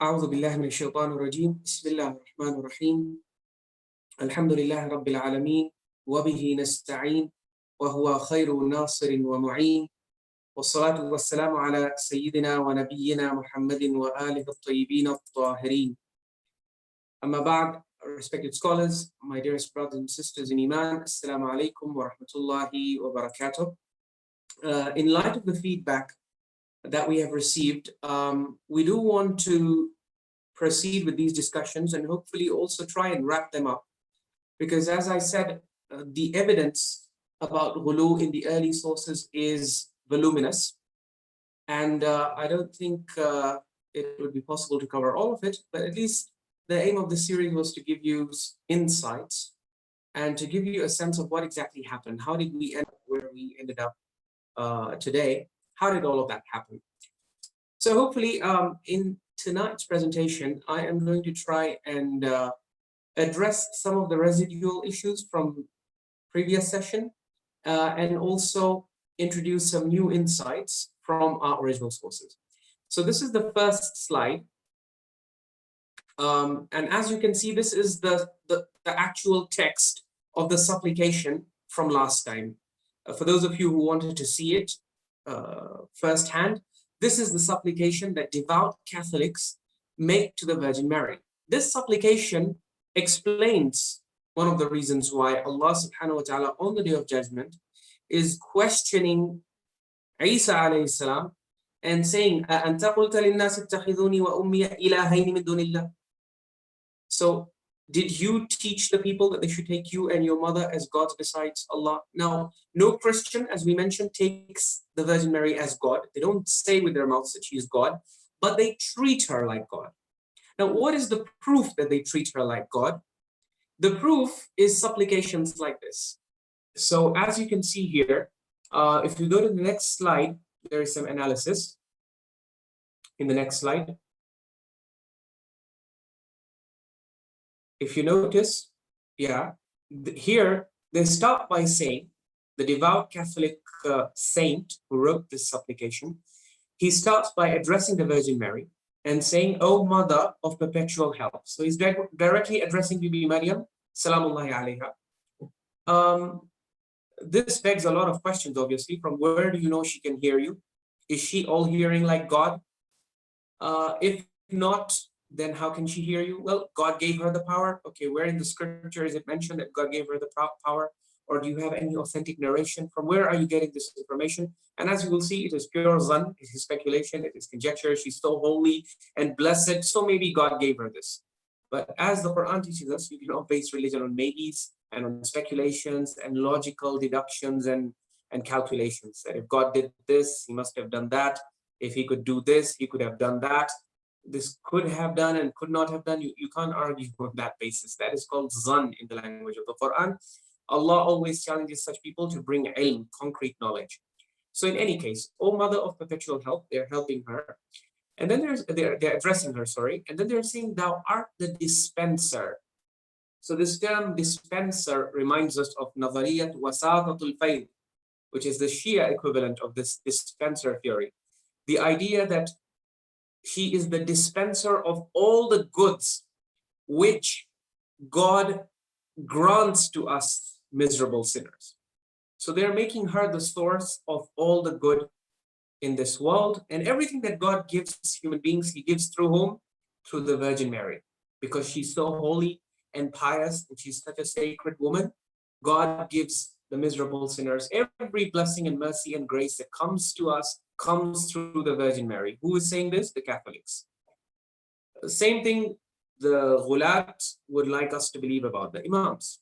أعوذ بالله من الشيطان الرجيم بسم الله الرحمن الرحيم الحمد لله رب العالمين وبه نستعين وهو خير ناصر ومعين والصلاة والسلام على سيدنا ونبينا محمد وآله الطيبين الطاهرين. أما بعد, respected scholars, my dearest brothers and sisters in Iman, Assalamu alaikum wa rahmatullahi wa barakatuh. In light of the feedback that we have received, we do want to proceed with these discussions and hopefully also try and wrap them up. Because as I said, the evidence about ghuluw in the early sources is voluminous. And I don't think it would be possible to cover all of it, but at least the aim of the series was to give you insights and to give you a sense of what exactly happened. How did we end up where we ended up today? How did all of that happen? So hopefully in tonight's presentation, I am going to try and address some of the residual issues from previous session and also introduce some new insights from our original sources. So this is the first slide. And as you can see, this is the actual text of the supplication from last time. For those of you who wanted to see it firsthand, this is the supplication that devout Catholics make to the Virgin Mary. This supplication explains one of the reasons why Allah subhanahu wa ta'ala on the Day of Judgment is questioning Isa alayhi salam and saying, أَأَنْتَ قُلْتَ لِلنَّاسِ اتَّخِذُونِي وَأُمِّيَ إِلَهَيْنِ مِن دُونِ اللَّهِ. So did you teach the people that they should take you and your mother as gods besides Allah? Now, no Christian, as we mentioned, takes the Virgin Mary as God. They don't say with their mouths that she is God, but they treat her like God. Now, what is the proof that they treat her like God? The proof is supplications like this. So as you can see here, if you go to the next slide, there is some analysis in the next slide. If you notice, here they start by saying, the devout Catholic saint who wrote this supplication, he starts by addressing the Virgin Mary and saying, "O Mother of perpetual help." So he's directly addressing Bibi Maryam, salamullahi alayha. This begs a lot of questions, obviously. From where do you know she can hear you? Is she all hearing like God? If not, then how can she hear you? Well, God gave her the power. Okay, where in the scripture is it mentioned that God gave her the power? Or do you have any authentic narration? From where are you getting this information? And as you will see, it is pure zan, it is speculation, it is conjecture. She's so holy and blessed, so maybe God gave her this. But as the Quran teaches us, you cannot base religion on maybes and on speculations and logical deductions and calculations. That if God did this, he must have done that. If he could do this, he could have done that. This could have done and could not have done. You can't argue on that basis. That is called zan in the language of the Quran. Allah always challenges such people to bring ilm, concrete knowledge. So in any case, O Mother of perpetual help, they're helping her. And then they're addressing her, sorry. And then they're saying, "Thou art the dispenser." So this term dispenser reminds us of Nazariyat Wasatatul Fayd, which is the Shia equivalent of this dispenser theory. The idea that she is the dispenser of all the goods which God grants to us miserable sinners. So they're making her the source of all the good in this world, and everything that God gives human beings, he gives through whom? Through the Virgin Mary. Because she's so holy and pious and she's such a sacred woman, God gives the miserable sinners every blessing and mercy and grace that comes to us comes through the Virgin Mary. Who is saying this? The Catholics. The same thing the Ghulaat would like us to believe about the Imams.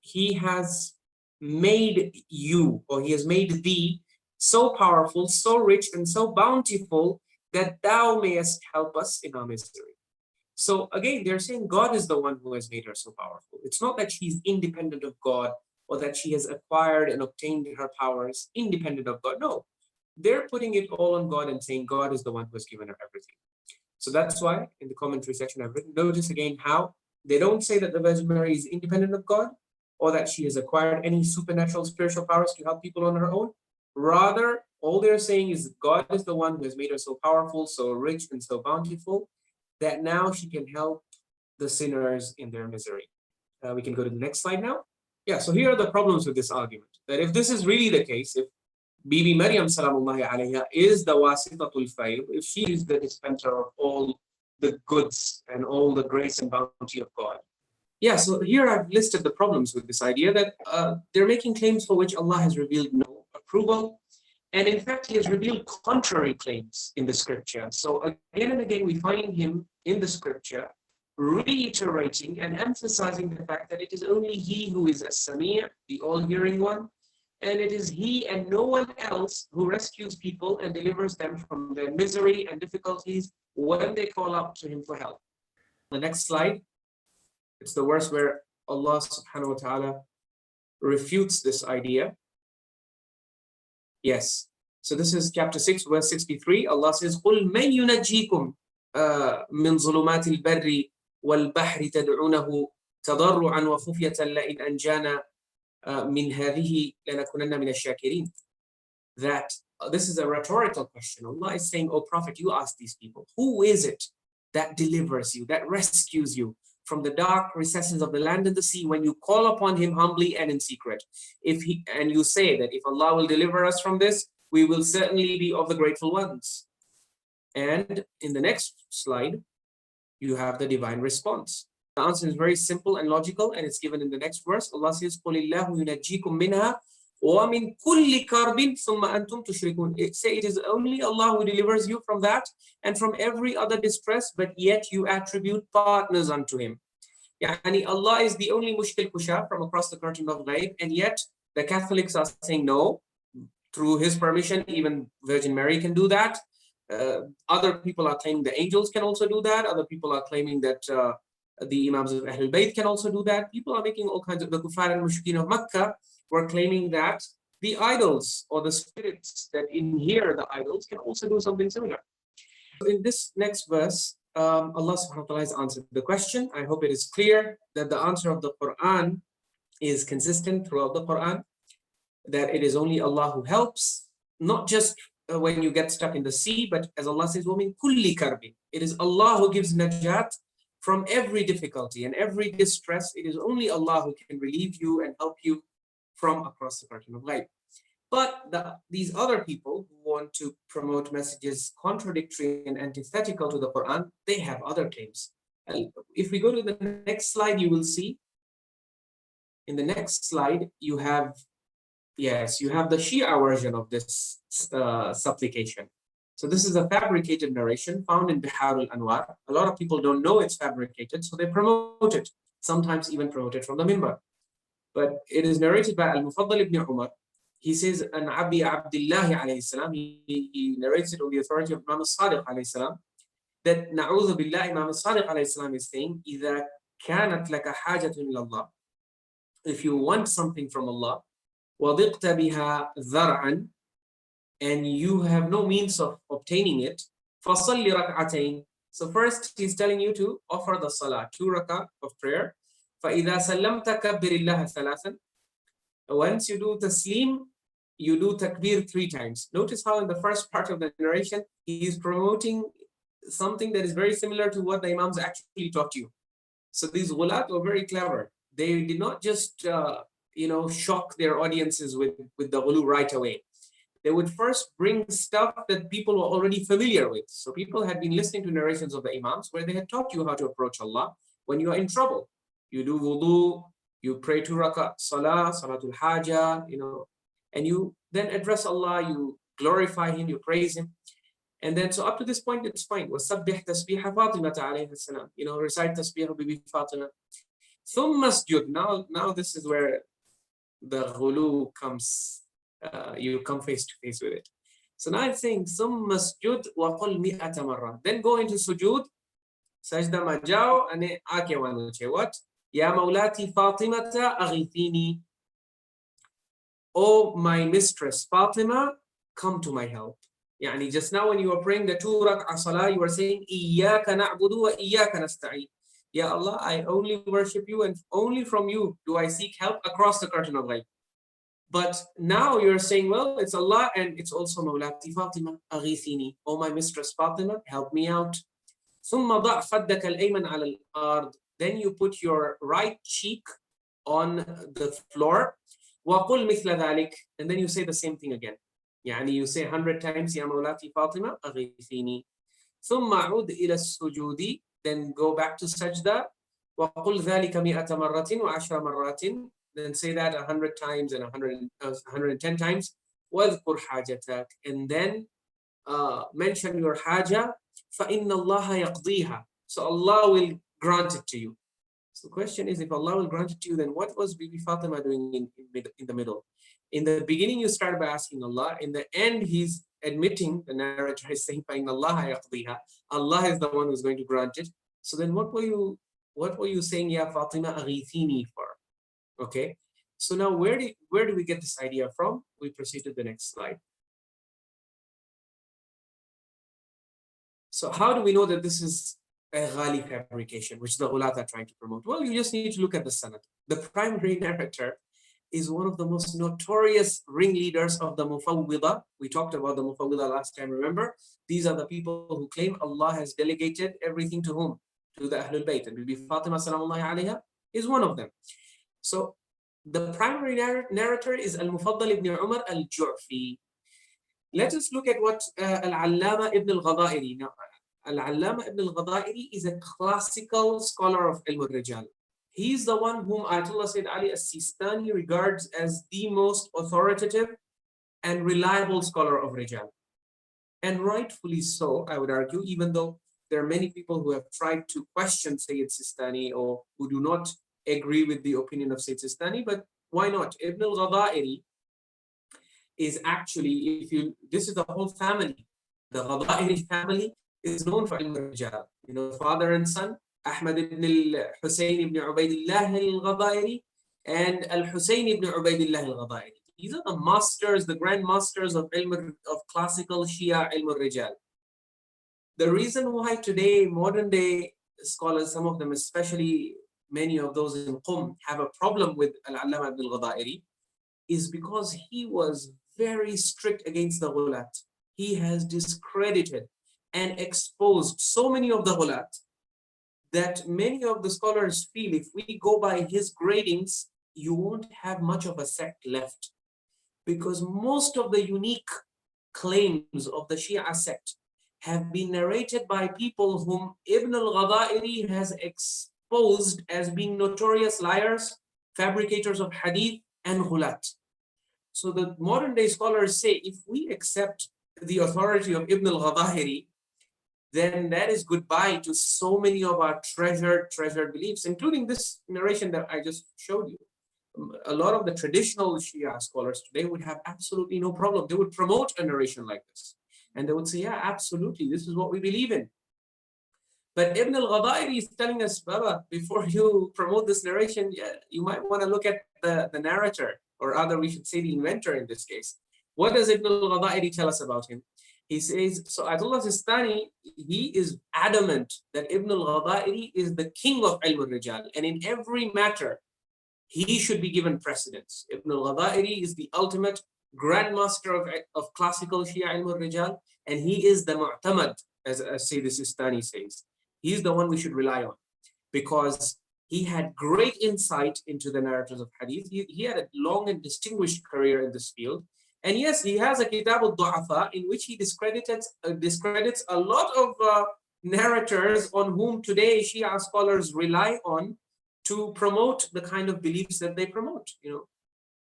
He has made you, or he has made thee so powerful, so rich, and so bountiful that thou mayest help us in our misery. So again, they're saying God is the one who has made her so powerful. It's not that she's independent of God or that she has acquired and obtained her powers independent of God. No, they're putting it all on God and saying God is the one who has given her everything. So that's why in the commentary section I've written, notice again how they don't say that the Virgin Mary is independent of God or that she has acquired any supernatural spiritual powers to help people on her own. Rather, All they're saying is God is the one who has made her so powerful, so rich, and so bountiful that now she can help the sinners in their misery. We can go to the next slide now. Yeah, so here are the problems with this argument. That if this is really the case, if Bibi Maryam salamullahi alayha is the wasitatul fayd, if she is the dispenser of all the goods and all the grace and bounty of God. Yeah, so here I've listed the problems with this idea that they're making claims for which Allah has revealed no approval. And in fact, he has revealed contrary claims in the scripture. So again and again, we find him in the scripture reiterating and emphasizing the fact that it is only he who is as-Sami', the all-hearing one, and it is he and no one else who rescues people and delivers them from their misery and difficulties when they call up to him for help. The next slide, it's the verse where Allah subhanahu wa ta'ala refutes this idea. Yes. So this is chapter 6, verse 63. Allah says, قُلْ مَنْ يُنَجِّيكُمْ مِنْ ظُلُمَاتِ الْبَرِّ وَالْبَحْرِ تَدْعُونَهُ تَضَرُّعًا وَخُفْيَةً لَئِنْ أَنْجَانَا مِنْ هَذِهِ لَنَكُونَنَّ مِنَ الشَّاكِرِينَ. That this is a rhetorical question. Allah is saying, "O Prophet, you ask these people, who is it that delivers you, that rescues you from the dark recesses of the land and the sea when you call upon him humbly and in secret? And you say that if Allah will deliver us from this, we will certainly be of the grateful ones." And in the next slide, you have the divine response. The answer is very simple and logical, and it's given in the next verse. Allah says, قُلِ اللَّهُ يُنَجِّيكُم مِّنْهَا وَمِن كُلِّ كَرْبٍ ثُمَّ أَنْتُمْ تُشْرِكُونَ. It is only Allah who delivers you from that and from every other distress, but yet you attribute partners unto him. Yani Allah is the only mushkil kusha from across the curtain of Ghayb, and yet the Catholics are saying no, through his permission, even Virgin Mary can do that. Other people are claiming the angels can also do that. Other people are claiming that the Imams of Ahlul Bayt can also do that. People are making all kinds of, the Kuffar and Mushrikeen of Makkah were claiming that the idols or the spirits that inhere the idols can also do something similar. In this next verse, Allah subhanahu wa ta'ala has answered the question. I hope it is clear that the answer of the Quran is consistent throughout the Quran, that it is only Allah who helps, not just when you get stuck in the sea, but as Allah says, وَمِن كُلِّ كَرْبٍ. It is Allah who gives najat from every difficulty and every distress. It is only Allah who can relieve you and help you from across the curtain of life. But these other people who want to promote messages contradictory and antithetical to the Quran, they have other claims. If we go to the next slide, you will see, in the next slide, you have the Shia version of this supplication. So this is a fabricated narration found in Bihar al-Anwar. A lot of people don't know it's fabricated, so they promote it, sometimes even promote it from the minbar. But it is narrated by Al-Mufaddal ibn Umar. He says, an Abi Abdullah alayhi salam, he narrates it on the authority of Imam Sadiq alayhi salam, that na'udhu billah, Imam Sadiq alayhi salam is saying, إِذَا كَانَتْ لَكَ حَاجَةٌ إِلَى اللَّهِ. If you want something from Allah, وَضِقْتَ بِهَا ذَرْعًا, and you have no means of obtaining it, فَصَلِّ رَكْعَتَيْن. So first he's telling you to offer the salah, 2 rak'ah of prayer. فَإِذَا سَلَّمْتَ كَبِّرِ اللَّهَ ثَلَاثًا. Once you do taslim, you do takbir 3 times. Notice how in the first part of the narration, he is promoting something that is very similar to what the Imams actually taught you. So these Ghulaat were very clever. They did not just shock their audiences with the Ghuluww right away. They would first bring stuff that people were already familiar with. So people had been listening to narrations of the Imams where they had taught you how to approach Allah when you are in trouble. You do wudu, you pray 2 rak'ah salah, salatul haja, and you then address Allah, you glorify him, you praise him. And then, so up to this point, it's fine. وَسَبِّحْ تَسْبِيحَ فَاطِمَةَ عَلَيْهِ السَّلَامِ. Recite tasbih of Bibi Fatema. ثُمَّ اسْجُدْ. Now this is where the Ghuluww comes, you come face to face with it. So now it's saying, ثُمَّ اسْجُدْ وَقُلْ مِئَةَ مَرَّةٍ. Then go into sujood, sajda majao, and aake wanuche. What? Ya mawlati Fatimata aghithini. Oh, my mistress Fatima, come to my help. Yani just now when you are praying the 2 rak'ah salah, you are saying, Iyyaka na'budu wa iyyaka nasta'in. Ya Allah, I only worship you and only from you do I seek help across the curtain of life. But now you're saying, well, it's Allah and it's also Mawlati Fatima, Aghithini. Oh, my mistress Fatima, help me out. ثم ضع خدك الأيمن على الأرض. Then you put your right cheek on the floor. وقل مثل ذلك. And then you say the same thing again. يعني you say 100 times يا مولاتي فاطمة أغيثيني. ثم عود إلى السجود. Then go back to sajda. وقل ذلك 100 مرة و10 مرات. Then say that 100 times and 110 times. واذكر حاجتك. And then mention your haja. فَإِنَّ اللَّهَ يَقْضِيهَا. So Allah will grant it to you. So the question is, if Allah will grant it to you, then what was Bibi Fatima doing in the middle? In the beginning, you start by asking Allah. In the end, he's admitting, the narrator is saying, فَإِنَّ اللَّهَ يَقْضِيهَا. Allah is the one who's going to grant it. So then what were you saying, Ya Fatima Aghithini for? Okay. So now where do we get this idea from? We proceed to the next slide. So how do we know that this is a ghali fabrication, which the Ghulaat are trying to promote? Well, you just need to look at the sanad. The primary narrator is one of the most notorious ringleaders of the Mufawwida. We talked about the Mufawwida last time, remember? These are the people who claim Allah has delegated everything to whom? To the Ahlul Bayt. And Bibi Fatima salamullahi alayha is one of them. So the primary narrator is Al-Mufaddal ibn Umar al-Jufi. Let us look at what Al-Allama Ibnul Ghadairi. Now, Al-Allama Ibnul Ghadairi is a classical scholar of ilmul Rijaal. He's the one whom Ayatullah Syed Seetani regards as the most authoritative and reliable scholar of Rijaal. And rightfully so, I would argue, even though there are many people who have tried to question Syed Seetani or who do not agree with the opinion of Syed Seetani, but why not? Ibnul Ghadairi is actually, this is the whole family. The Ghadairi family is known for ilmul Rijaal. You know, father and son, Ahmad ibn al-Husayn ibn Ubaidillah al-Ghadairi and al-Husayn ibn Ubaidillah al-Ghadairi. These are the masters, the grand masters of classical Shia ilmul Rijaal. The reason why today modern day scholars, some of them especially many of those in Qum, have a problem with Al-Allama Ibn al-Ghadairi is because he was very strict against the Ghulaat. He has discredited and exposed so many of the Ghulaat that many of the scholars feel if we go by his gradings, you won't have much of a sect left. Because most of the unique claims of the Shia sect have been narrated by people whom Ibn al-Ghadairi has exposed as being notorious liars, fabricators of hadith, and Ghulaat. So the modern day scholars say, if we accept the authority of Ibn al-Ghadairi, then that is goodbye to so many of our treasured beliefs, including this narration that I just showed you. A lot of the traditional Shia scholars today would have absolutely no problem. They would promote a narration like this. And they would say, yeah, absolutely, this is what we believe in. But Ibn al-Ghadairi is telling us, Baba, before you promote this narration, yeah, you might want to look at the narrator, or rather we should say the inventor in this case. What does Ibn al-Ghadairi tell us about him? He says, so Ayatullah Sistani, he is adamant that Ibn al-Ghadairi is the king of ilmul Rijaal, and in every matter, he should be given precedence. Ibn al-Ghadairi is the ultimate grandmaster of classical Shia ilmul Rijaal, and he is the mu'tamad, as Syed Seetani says. He's the one we should rely on, because he had great insight into the narrators of hadith. He had a long and distinguished career in this field. And yes, he has a Kitab al-Du'afa in which he discredits a lot of narrators on whom today Shia scholars rely on to promote the kind of beliefs that they promote. You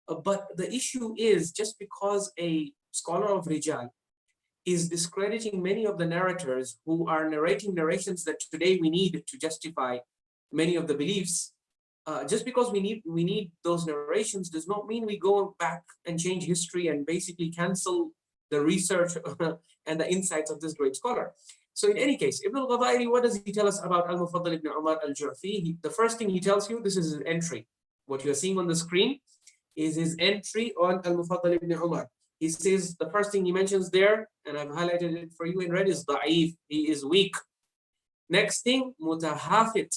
know, but the issue is, just because a scholar of Rijaal is discrediting many of the narrators who are narrating narrations that today we need to justify many of the beliefs, just because we need those narrations does not mean we go back and change history and basically cancel the research and the insights of this great scholar. So in any case, Ibn al-Ghadairi, what does he tell us about Al-Mufaddal ibn Umar al-Jufi? The first thing he tells you, this is his entry. What you're seeing on the screen is his entry on Al-Mufaddal ibn Umar. He says, the first thing he mentions there, and I've highlighted it for you in red, is da'if. He is weak. Next thing, mutahafit.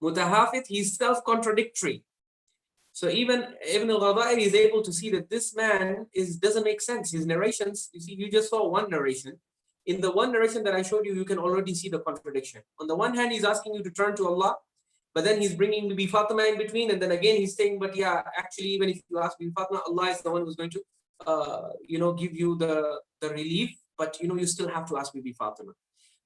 Mutahafit, he's self-contradictory. So even Ibnul Ghadairi is able to see that this man doesn't make sense. His narrations, you see, you just saw one narration. In the one narration that I showed you, you can already see the contradiction. On the one hand, he's asking you to turn to Allah, but then he's bringing Bibi Fatema in between, and then again he's saying, but yeah, actually, even if you ask Bibi Fatema, Allah is the one who's going to, give you the relief, but you still have to ask Bibi Fatema.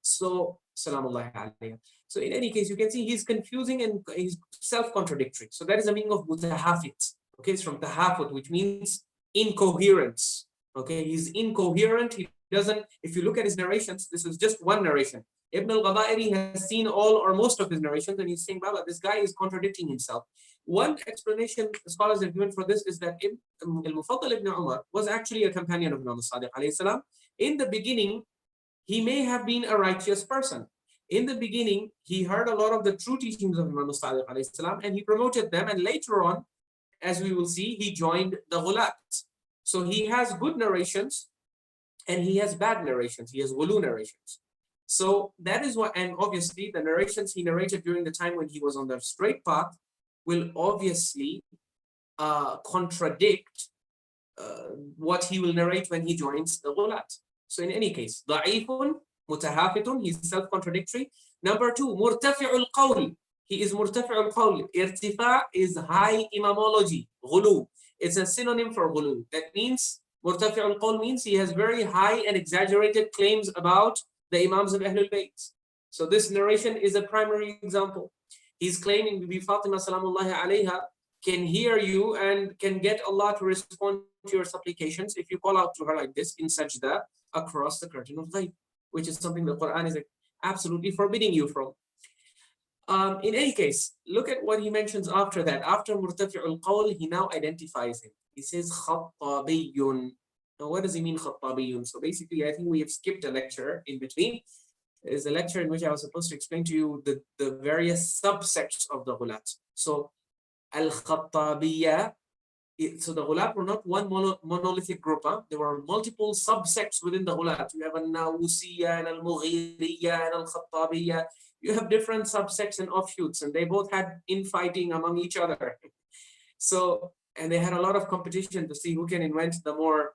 So, Salamullahi alayhi. So in any case, you can see he's confusing and he's self-contradictory. So that is the meaning of mutahafit. Okay, it's from tahafut, which means incoherence. Okay, he's incoherent. He doesn't, if you look at his narrations, this is just one narration. Ibnul Ghadairi has seen all or most of his narrations, and he's saying, Baba, this guy is contradicting himself. One explanation scholars have given for this is that Mufaddal ibn Umar was actually a companion of Imam Sadiq alayhi salam. In the beginning, he may have been a righteous person. In the beginning, he heard a lot of the true teachings of Imam Sadiq alayhi salam, and he promoted them. And later on, as we will see, he joined the Ghulaat. So he has good narrations and he has bad narrations. He has Ghuluww narrations. So that is what, and obviously the narrations he narrated during the time when he was on the straight path will obviously contradict what he will narrate when he joins the Ghulaat. So in any case, da'ifun, mutahafitun, he's self-contradictory. Number two, murtafi'ul qawl. He is murtafi'ul qawl. Irtifa is high imamology, ghuluw. It's a synonym for ghuluw. That means, murtafi'ul qawl means he has very high and exaggerated claims about the Imams of Ahlul Bayt. So this narration is a primary example. He's claiming Bibi Fatema salamullahi alayha can hear you and can get Allah to respond to your supplications if you call out to her like this in sajda across the curtain of Ghayb, which is something the Quran is absolutely forbidding you from. In any case, look at what he mentions after that. After Murtafi'ul Qawl, he now identifies him. He says Khattabiyun. Now, what does he mean Khattabiyun? So basically, I think we have skipped a lecture in between. Is a lecture in which I was supposed to explain to you the various subsects of the Ghulaat. So Al-Khattabiyya, so the Ghulaat were not one monolithic group. There were multiple subsects within the Ghulaat. You have Al-Nawusiyya and Al-Mughiriyya and Al-Khattabiyya. You have different subsects and offshoots, and they both had infighting among each other. So, and they had a lot of competition to see who can invent the more,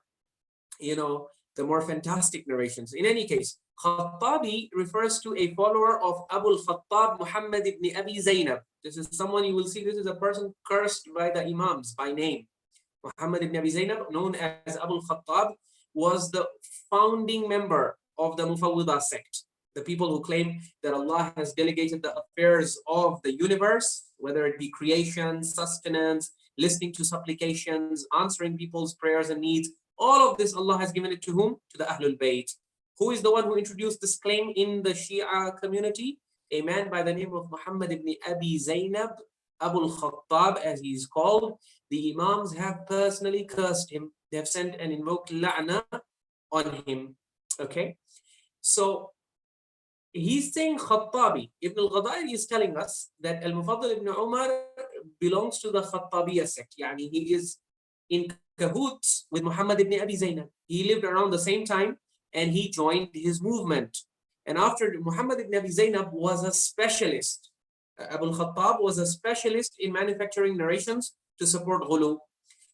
the more fantastic narrations. In any case, Khattabi refers to a follower of Abu al-Khattab Muhammad ibn Abi Zaynab. This is someone you will see, this is a person cursed by the Imams by name. Muhammad ibn Abi Zaynab, known as Abu al-Khattab, was the founding member of the Mufawwidah sect. The people who claim that Allah has delegated the affairs of the universe, whether it be creation, sustenance, listening to supplications, answering people's prayers and needs, all of this Allah has given it to whom? To the Ahlul Bayt. Who is the one who introduced this claim in the Shia community? A man by the name of Muhammad ibn Abi Zaynab, Abu al-Khattab as he is called. The Imams have personally cursed him. They have sent and invoked la'na on him. Okay? So he's saying Khattabi. Ibnul Ghadairi is telling us that Al-Mufaddal ibn Umar belongs to the Khattabiyya sect. Yani he is in cahoots with Muhammad ibn Abi Zaynab. He lived around the same time and he joined his movement. And after, Muhammad ibn Abi Zaynab was a specialist. Abu al-Khattab was a specialist in manufacturing narrations to support Ghuluww.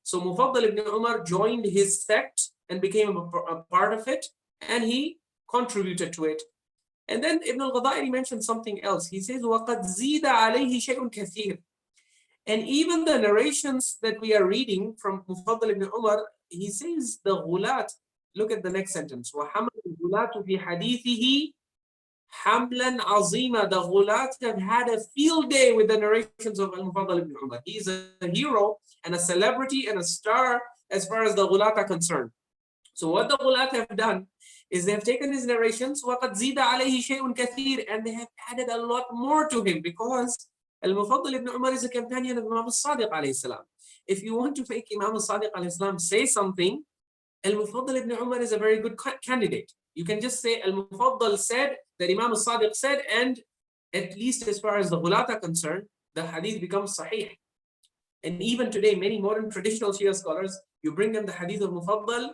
So Mufaddal ibn Umar joined his sect and became a part of it, and he contributed to it. And then Ibn al-Ghadairi mentioned something else. He says, وَقَدْ زِيدَ عَلَيْهِ شَيْءٌ كَثِيرٌ. And even the narrations that we are reading from Mufaddal ibn Umar, he says the Ghulaat, look at the next sentence. وَحَمَلَ الْغُلَاتُ فِي حَدِيثِهِ حَمْلًا عَظِيمًا. The Ghulaat have had a field day with the narrations of Al-Mufaddal ibn Umar. He is a hero and a celebrity and a star as far as the Ghulaat are concerned. So what the Ghulaat have done is they have taken his narrations, وَقَدْ زِيدَ عَلَيْهِ شَيْءٌ كَثِيرٌ, and they have added a lot more to him, because Al-Mufaddal ibn Umar is a companion of Imam Sadiq alayhi salam. If you want to make Imam Sadiq alayhi salam say something, Al-Mufaddal ibn Umar is a very good candidate. You can just say Al-Mufaddal said that Imam Sadiq said, and at least as far as the Ghulaat are concerned, the hadith becomes sahih. And even today, many modern traditional Shia scholars, you bring them the hadith of Mufaddal,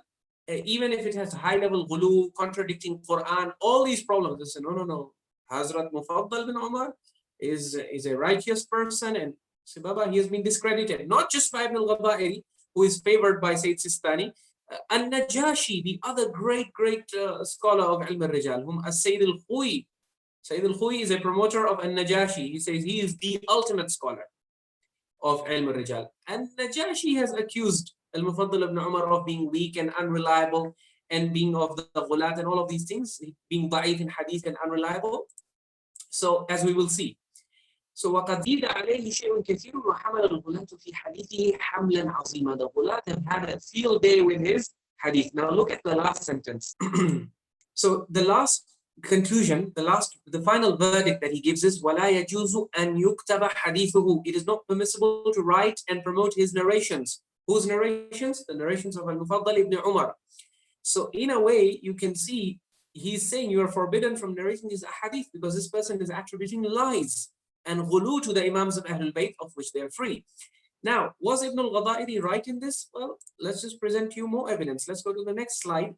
even if it has high-level ghuluw, contradicting Quran, all these problems, they say, no. Hazrat Mufaddal bin Umar is a righteous person, and So Baba, he has been discredited, not just by Ibnul Ghadairi, who is favored by Syed Seetani, An-Najashi, the other great scholar of Ilm al-Rijal, whom as-Sayyid al-Khui. Sayyid al-Khui is a promoter of An-Najashi. He says he is the ultimate scholar of Ilm al-Rijal. And Najashi has accused al-Mufaddal ibn Umar of being weak and unreliable and being of the Ghulaat and all of these things, being da'if in hadith and unreliable. So as we will see. So وَقَدْ زِيدَ عَلَيْهِ شَيْءٌ كَثِيرٌ وَحَمَلَ الْغُلَاةُ فِي حَدِيثِهِ حَمْلًا عَظِيمًا. The Ghulaat have had a field day with his hadith. Now look at the last sentence. So the last conclusion, the final verdict that he gives is وَلَا يَجُوزُ أَن يُكْتَبَ حَدِيثُهُ. It is not permissible to write and promote his narrations. Whose narrations? The narrations of Al-Mufaddal ibn Umar. So in a way, you can see he's saying you are forbidden from narrating his hadith because this person is attributing lies and ghuluw to the Imams of Ahlul Bayt, of which they are free. Now, was Ibnul Ghadairi right in this? Well, let's just present you more evidence. Let's go to the next slide.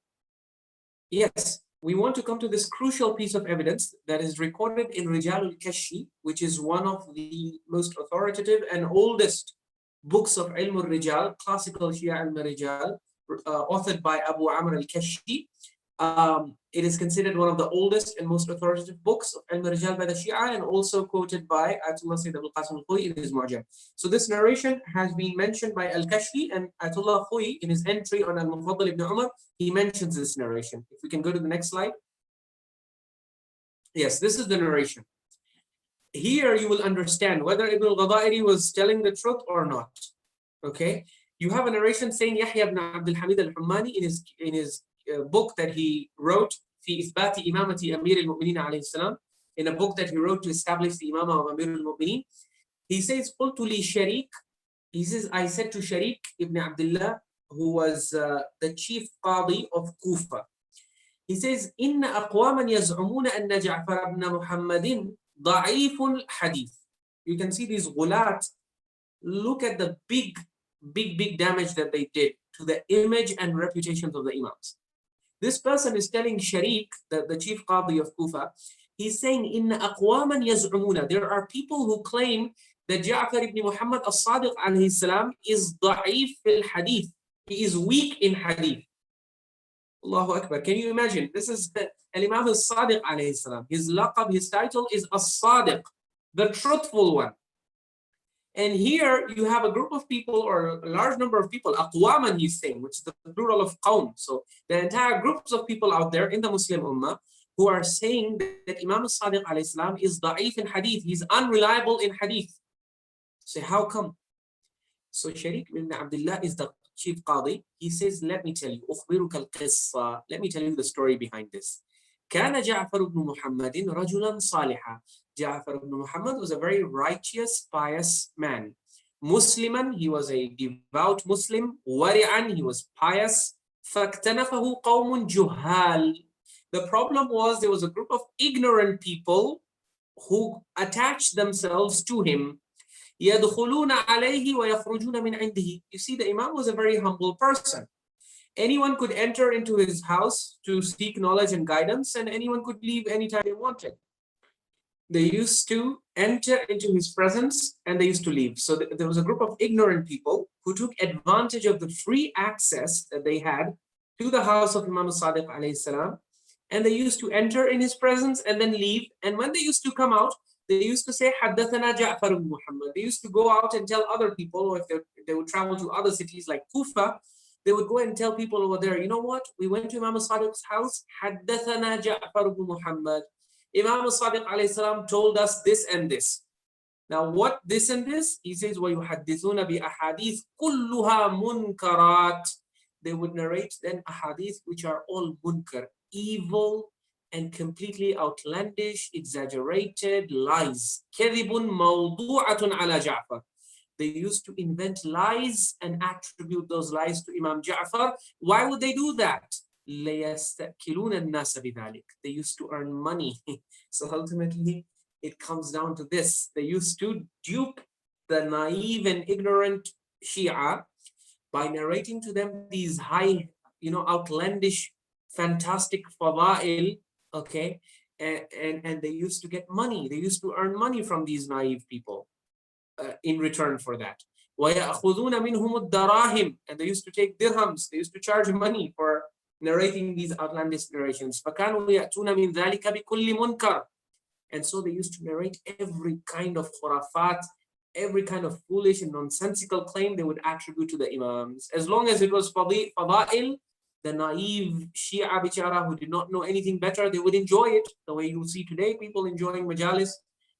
Yes, we want to come to this crucial piece of evidence that is recorded in Rijaal al-Kashi, which is one of the most authoritative and oldest books of ilmul Rijal, classical Shia al-Rijal, authored by Abu Amr al-Kashi. It is considered one of the oldest and most authoritative books of ilmul Rijal by the Shia, and also quoted by Ayatullah Sayyid al-Khui in his Mu'jam. So this narration has been mentioned by al-Kashi, and Ayatullah Khui in his entry on al-Mufaddal ibn Umar, he mentions this narration. If we can go to the next slide. Yes, this is the narration. Here you will understand whether Ibnul Ghadairi was telling the truth or not. Okay, you have a narration saying Yahya ibn Abdul Hamid al-Hummani in his book that he wrote, في إثبات إمامة أمير المؤمنين عليه السلام, in a book that he wrote to establish the Imam of Amir al-Mu'minin. He says, قلت لي شريك, he says, I said to Sharik ibn Abdullah, who was the chief qadi of Kufa. He says, إن أقواما يزعمون أن جعفر بن محمد ضعيف الحديث. You can see these Ghulaat. Look at the big damage that they did to the image and reputations of the Imams. This person is telling Sharik, the chief qadi of Kufa, he's saying, إن أقواما يزعمون, there are people who claim that Ja'far ibn Muhammad al-Sadiq alayhi salam is da'if fil hadith. He is weak in hadith. Allahu Akbar. Can you imagine? This is Imam al-Sadiq alayhi salam. His laqab, his title is al-Sadiq, the truthful one. And here you have a group of people, or a large number of people, aqwaman he's saying, which is the plural of qawm. So the entire groups of people out there in the Muslim Ummah who are saying that Imam al-Sadiq alayhi salam is da'if in hadith. He's unreliable in hadith. Say, how come? So Sharik ibn Abdullah is the chief qadi. He says, let me tell you, أخبرك القصة. Let me tell you the story behind this. كان جعفر بن محمد رجلا صالحا. Ja'far ibn Muhammad was a very righteous, pious man. Musliman, he was a devout Muslim. Wari'an, he was pious. فَاكْتَنَفَهُ قَوْمٌ جُهَّالٌ. The problem was there was a group of ignorant people who attached themselves to him. يَدْخُلُونَ عَلَيْهِ وَيَخْرُجُونَ مِنْ عِنْدِهِ. You see, the Imam was a very humble person. Anyone could enter into his house to seek knowledge and guidance, and anyone could leave anytime they wanted. They used to enter into his presence and they used to leave. So there was a group of ignorant people who took advantage of the free access that they had to the house of Imam Sadiq alayhi salam, and they used to enter in his presence and then leave. And when they used to come out, they used to say, Haddathana Ja'far ibn Muhammad. They used to go out and tell other people, or if they would travel to other cities like Kufa, they would go and tell people over there, you know what? We went to Imam Sadiq's house, Haddathana Ja'far ibn Muhammad. Imam Sadiq alayhi salam told us this and this. Now what this and this? He says, وَيُحَدِّثُونَ بِأَحَادِيث كُلُّهَا مُنْكَرَاتٍ. They would narrate then ahadith which are all munkar, evil and completely outlandish, exaggerated lies. كَذِبٌ مَوْضُوعَةٌ عَلَى جَعْفَرٍ. They used to invent lies and attribute those lies to Imam Ja'far. Why would they do that? لَيَسْتَأْكِلُونَ النَّاسَ بِذَلِكَ. They used to earn money. So ultimately, it comes down to this. They used to dupe the naive and ignorant Shia by narrating to them these high, outlandish, fantastic fada'il, okay? And they used to get money. They used to earn money from these naive people. in return for that. وَيَأْخُذُونَ مِنْهُمُ الدَّرَاهِمْ, and they used to take dirhams, they used to charge money for narrating these outlandish narrations. فَكَانُوا يَأْتُونَ مِنْ ذَلِكَ بِكُلِّ مُنْكَرٍ, and so they used to narrate every kind of khurafat, every kind of foolish and nonsensical claim they would attribute to the Imams. As long as it was fada'il, the naive Shia bichara who did not know anything better, they would enjoy it. The way you see today, people enjoying majalis,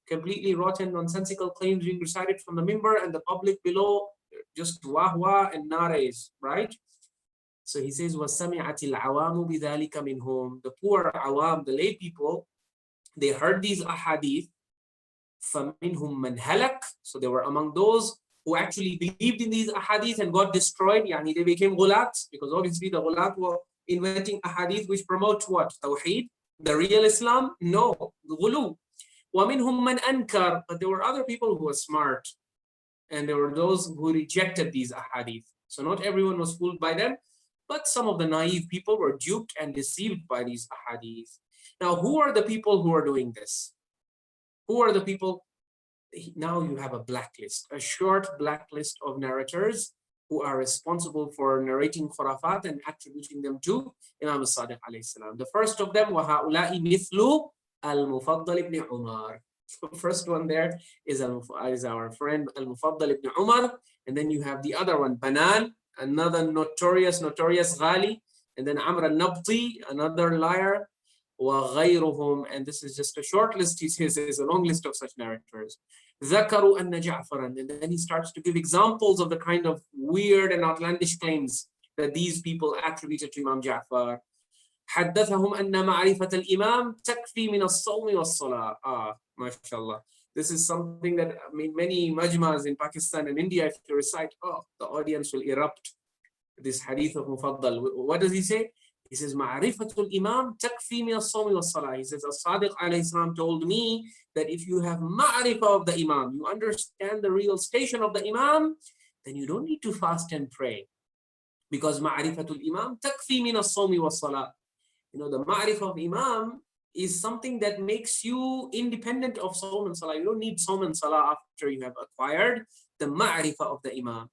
completely rotten, nonsensical claims being recited from the mimbar, and the public below just wah and nares, right? So he says, وَسَمِعَتِ الْعَوَامُ بِذَلِكَ مِنْهُمْ. The poor awam, the lay people, they heard these ahadith. فَمِنْهُمْ مَنْ هَلَكَ. So they were among those who actually believed in these ahadith and got destroyed. Yani they became Ghulaat, because obviously the Ghulaat were inventing ahadith which promote what? Tawheed? The real Islam? No. Ghuluww. وَمِنْهُمْ مَنْ أَنْكَرَ. But there were other people who were smart, and there were those who rejected these ahadith. So not everyone was fooled by them, but some of the naive people were duped and deceived by these ahadith. Now, who are the people who are doing this? Who are the people? Now you have a blacklist, a short blacklist of narrators who are responsible for narrating khurafat and attributing them to Imam Sadiq alayhi salam. The first of them, وَهَؤُلَاءِ مِثْلُ Al-Mufaddal ibn Umar. The first one there is our friend Al-Mufaddal ibn Umar, and then you have the other one, Banan, another notorious Ghali, and then Amr al-Nabti, another liar, وَغَيْرُهُمْ, and this is just a short list. He says there's a long list of such narrators. ذَكَرُوا أَنَّ جَعْفَرًا, and then he starts to give examples of the kind of weird and outlandish claims that these people attributed to Imam Ja'far. حدثهم أن معرفة الإمام تكفي من الصوم والصلاة. MashaAllah. This is something that, I mean, many majmas in Pakistan and India, if you recite, the audience will erupt. This hadith of Mufaddal. What does he say? He says, معرفة الإمام تكفي من الصوم والصلاة. He says, As-Sadiq alayhi salam told me that if you have ma'rifah of the Imam, you understand the real station of the Imam, then you don't need to fast and pray. Because ma'rifatul Imam takfi min as-sawmi was-salah. You know, the ma'rifah of Imam is something that makes you independent of Sawm and Salah. You don't need Sawm and Salah after you have acquired the ma'rifah of the Imam.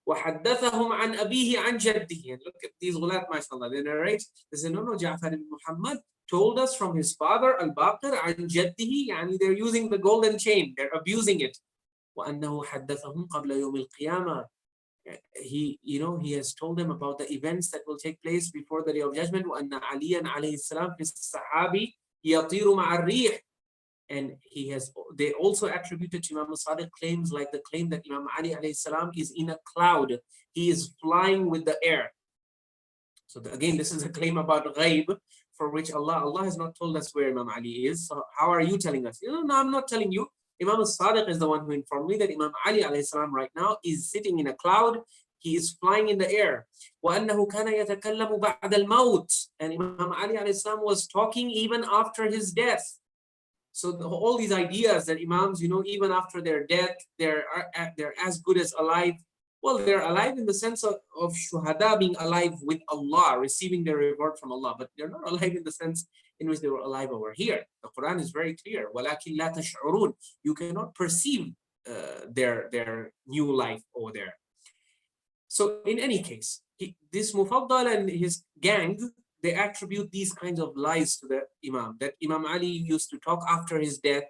وَحَدَّثَهُمْ عَنْ أَبِيهِ عَنْ جَدِّهِ. And look at these Ghulaat, mashallah. They narrate, they say, no, Ja'far ibn Muhammad told us from his father, Al-Baqir, عَنْ جَدِّهِ. Yani they're using the golden chain. They're abusing it. وَأَنَّهُ حَدَّثَهُم قَبْلَ يَوْمِ الْقِيَامَةِ. He has told them about the events that will take place before the day of judgment. وَأَنَّ عَلِيًّا عَلَيْهِ السَّلَامِ فِي السَّحَابِ يَطِيرُ مَعَ الرِّيحِ. And they also attributed to Imam Sadiq claims like the claim that Imam Ali alayhi salam is in a cloud. He is flying with the air. So again, this is a claim about Ghayb, for which Allah has not told us where Imam Ali is. So how are you telling us? No, I'm not telling you. Imam Sadiq is the one who informed me that Imam Ali alayhi salam right now is sitting in a cloud. He is flying in the air. وَأَنَّهُ كَانَ يَتَكَلَّمُ بَعْدَ الْمَوْتِ. And Imam Ali alayhi salam was talking even after his death. So all these ideas that Imams, even after their death, they're as good as alive. Well, they're alive in the sense of shuhada being alive with Allah, receiving their reward from Allah. But they're not alive in the sense in which they were alive over here. The Quran is very clear. وَلَكِنْ لَا تَشْعُرُونَ. You cannot perceive their new life over there. So in any case, this Mufaddal and his gang, they attribute these kinds of lies to the Imam, that Imam Ali used to talk after his death.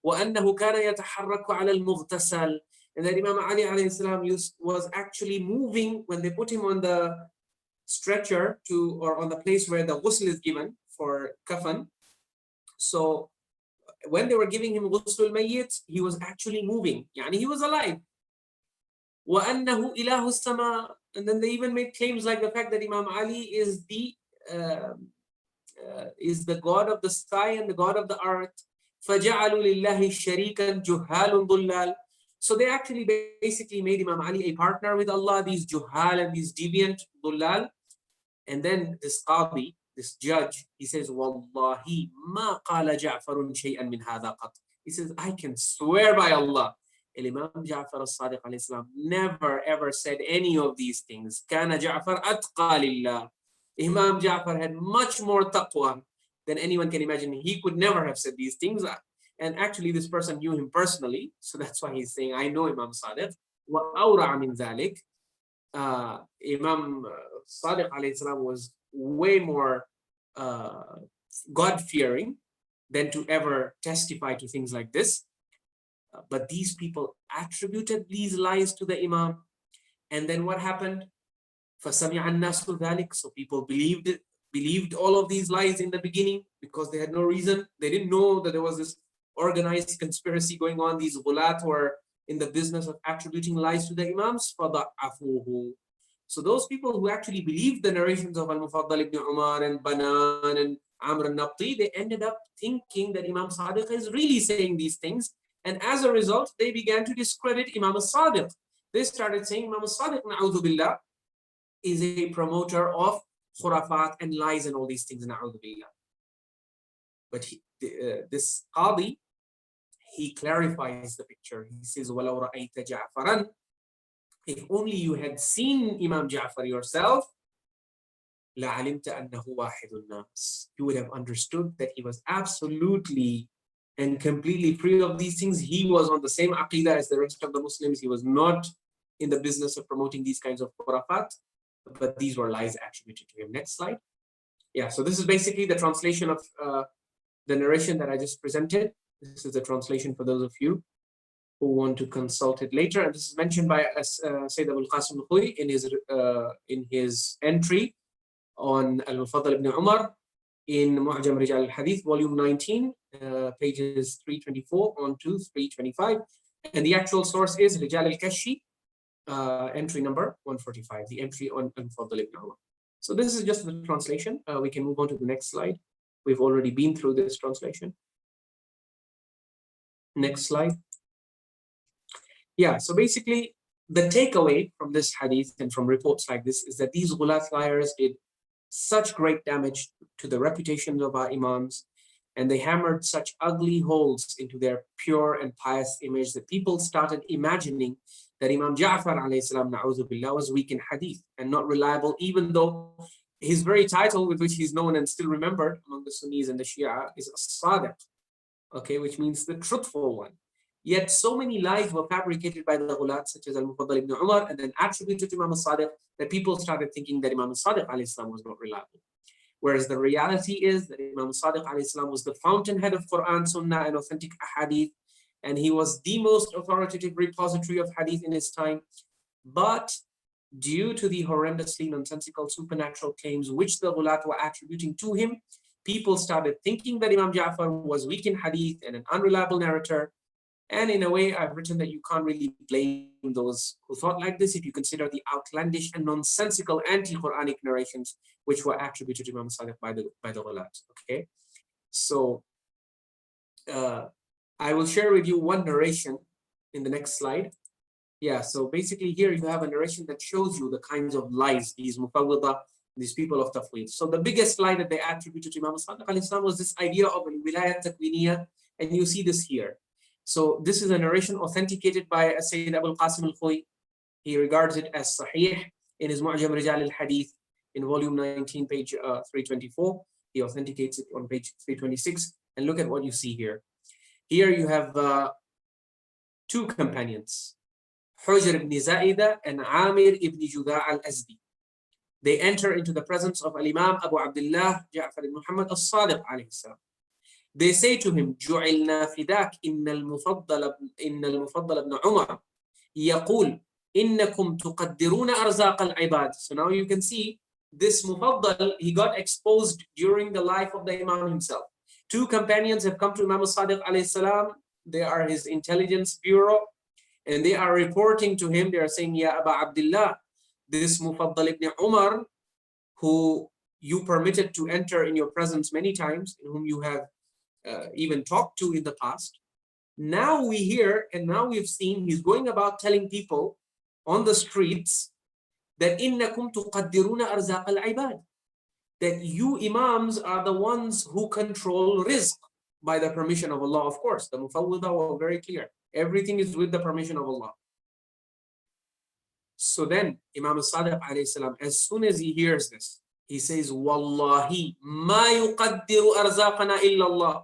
وَأَنَّهُ كَانَ يَتَحَرَّكُ عَلَى الْمُغْتَسَلِ. And that Imam Ali alayhi salam was actually moving when they put him on the stretcher or on the place where the ghusl is given for kafan. So when they were giving him ghusl al-mayyit, he was actually moving. Yani he was alive. وَأَنَّهُ إِلَهُ السَّمَاءِ. And then they even made claims like the fact that Imam Ali is the God of the sky and the God of the earth. فَجَعَلُوا لِلَّهِ شَرِيكًا جُهَّالٌ ضُلَّالٌ. So they actually basically made Imam Ali a partner with Allah, these juhal and these deviant dullal. And then this qadi, this judge, he says, Wallahi ma qala Ja'farun shay'an min hadha qat. He says, I can swear by Allah, Imam Ja'far as-Sadiq alayhi salam never ever said any of these things. Kana Ja'far atqa lillah. Imam Ja'far had much more taqwa than anyone can imagine. He could never have said these things. And actually, this person knew him personally. So that's why he's saying, I know Imam Sadiq. وَأَوْرَعَ مِنْ ذَلِكَ. Imam Sadiq alayhi salam was way more God-fearing than to ever testify to things like this. But these people attributed these lies to the Imam. And then what happened? فَسَمِعَ النَّاسُ ذَلِكَ. So people believed all of these lies in the beginning because they had no reason. They didn't know that there was this organized conspiracy going on. These Ghulaat were in the business of attributing lies to the Imams. فَضَعَفُوهُ. So those people who actually believed the narrations of Al-Mufaddal ibn Umar and Banan and Amr al-Nabti, they ended up thinking that Imam Sadiq is really saying these things. And as a result, they began to discredit Imam Sadiq. They started saying Imam Sadiq, na'udhu billah, is a promoter of khurafat and lies and all these things, na'udhu billah. But this Qadi, he clarifies the picture. He says, وَلَوْ رَأَيْتَ جَعْفَرًا. If only you had seen Imam Ja'far yourself, لَعَلِمْتَ أَنَّهُ وَاحِدُ النَّاسِ. You would have understood that he was absolutely and completely free of these things. He was on the same aqidah as the rest of the Muslims. He was not in the business of promoting these kinds of khurafat, but these were lies attributed to him. Next slide. Yeah, so this is basically the translation of the narration that I just presented. This is the translation for those of you who want to consult it later. And this is mentioned by Sayyid Abul Qasim al-Khui in his entry on Al-Mufaddal ibn Umar in Mu'jam Rijaal al-Hadith, volume 19, pages 324 on to 325. And the actual source is Rijaal al-Kashi, entry number 145, the entry on Al-Mufaddal ibn Umar. So this is just the translation. We can move on to the next slide. We've already been through this translation. Next slide. Yeah, so basically the takeaway from this hadith and from reports like this is that these Ghulaat liars did such great damage to the reputations of our Imams, and they hammered such ugly holes into their pure and pious image that people started imagining that Imam Ja'far alayhi salam, na'udhu billah, was weak in hadith and not reliable, even though his very title with which he's known and still remembered among the Sunnis and the Shia is As-Sadiq, okay, which means the truthful one. Yet so many lies were fabricated by the Ghulaat, such as Al-Mufaddal ibn Umar, and then attributed to Imam Sadiq, that people started thinking that Imam Sadiq alayhi salam was not reliable. Whereas the reality is that Imam Sadiq alayhi salam was the fountainhead of Quran, Sunnah, and authentic ahadith, and he was the most authoritative repository of hadith in his time. But due to the horrendously nonsensical supernatural claims which the Ghulaat were attributing to him, people started thinking that Imam Ja'far was weak in hadith and an unreliable narrator. And in a way, I've written that you can't really blame those who thought like this if you consider the outlandish and nonsensical anti-Quranic narrations which were attributed to Imam Sadiq by the Ghulaat. Okay, so I will share with you one narration in the next slide. Yeah, so basically here you have a narration that shows you the kinds of lies these Mufawwidah, these people of Tafweed. So the biggest lie that they attributed to Imam Sadiq alayhi salam was this idea of al-wilayat takwiniyah, and you see this here. So this is a narration authenticated by Sayyid Abul Qasim al-Khui. He regards it as Sahih in his Mu'jam Rijaal al-Hadith in volume 19, page 324. He authenticates it on page 326. And look at what you see here. Here you have two companions, Hujr ibn Za'idah and Amir ibn Juda' al-Azdi. They enter into the presence of Al-Imam Abu Abdullah Ja'far ibn Muhammad al-Sadiq alayhi salam. They say to him, جُعِلْنَا فِدَاكَ إِنَّ الْمُفَضَّلَ ibn Umar يَقُولُ إِنَّكُمْ تُقَدِّرُونَ أَرْزَاقَ الْعِبَادِ. So now you can see this Mufaddal, he got exposed during the life of the Imam himself. Two companions have come to Imam Sadiq alayhi salam. They are his intelligence bureau, and they are reporting to him. They are saying, Ya Aba Abdullah, this Mufaddal ibn Umar, who you permitted to enter in your presence many times, and whom you have even talked to in the past. Now we hear, and now we've seen, he's going about telling people on the streets that إِنَّكُمْ تُقَدِّرُونَ أَرْزَاقَ الْعِبَادِ, that you Imams are the ones who control rizq by the permission of Allah. Of course, the Mufawwidah were very clear. Everything is with the permission of Allah. So then Imam Sadiq alayhi salam, as soon as he hears this, he says, Wallahi ma yuqaddiru arzaqana illa Allah.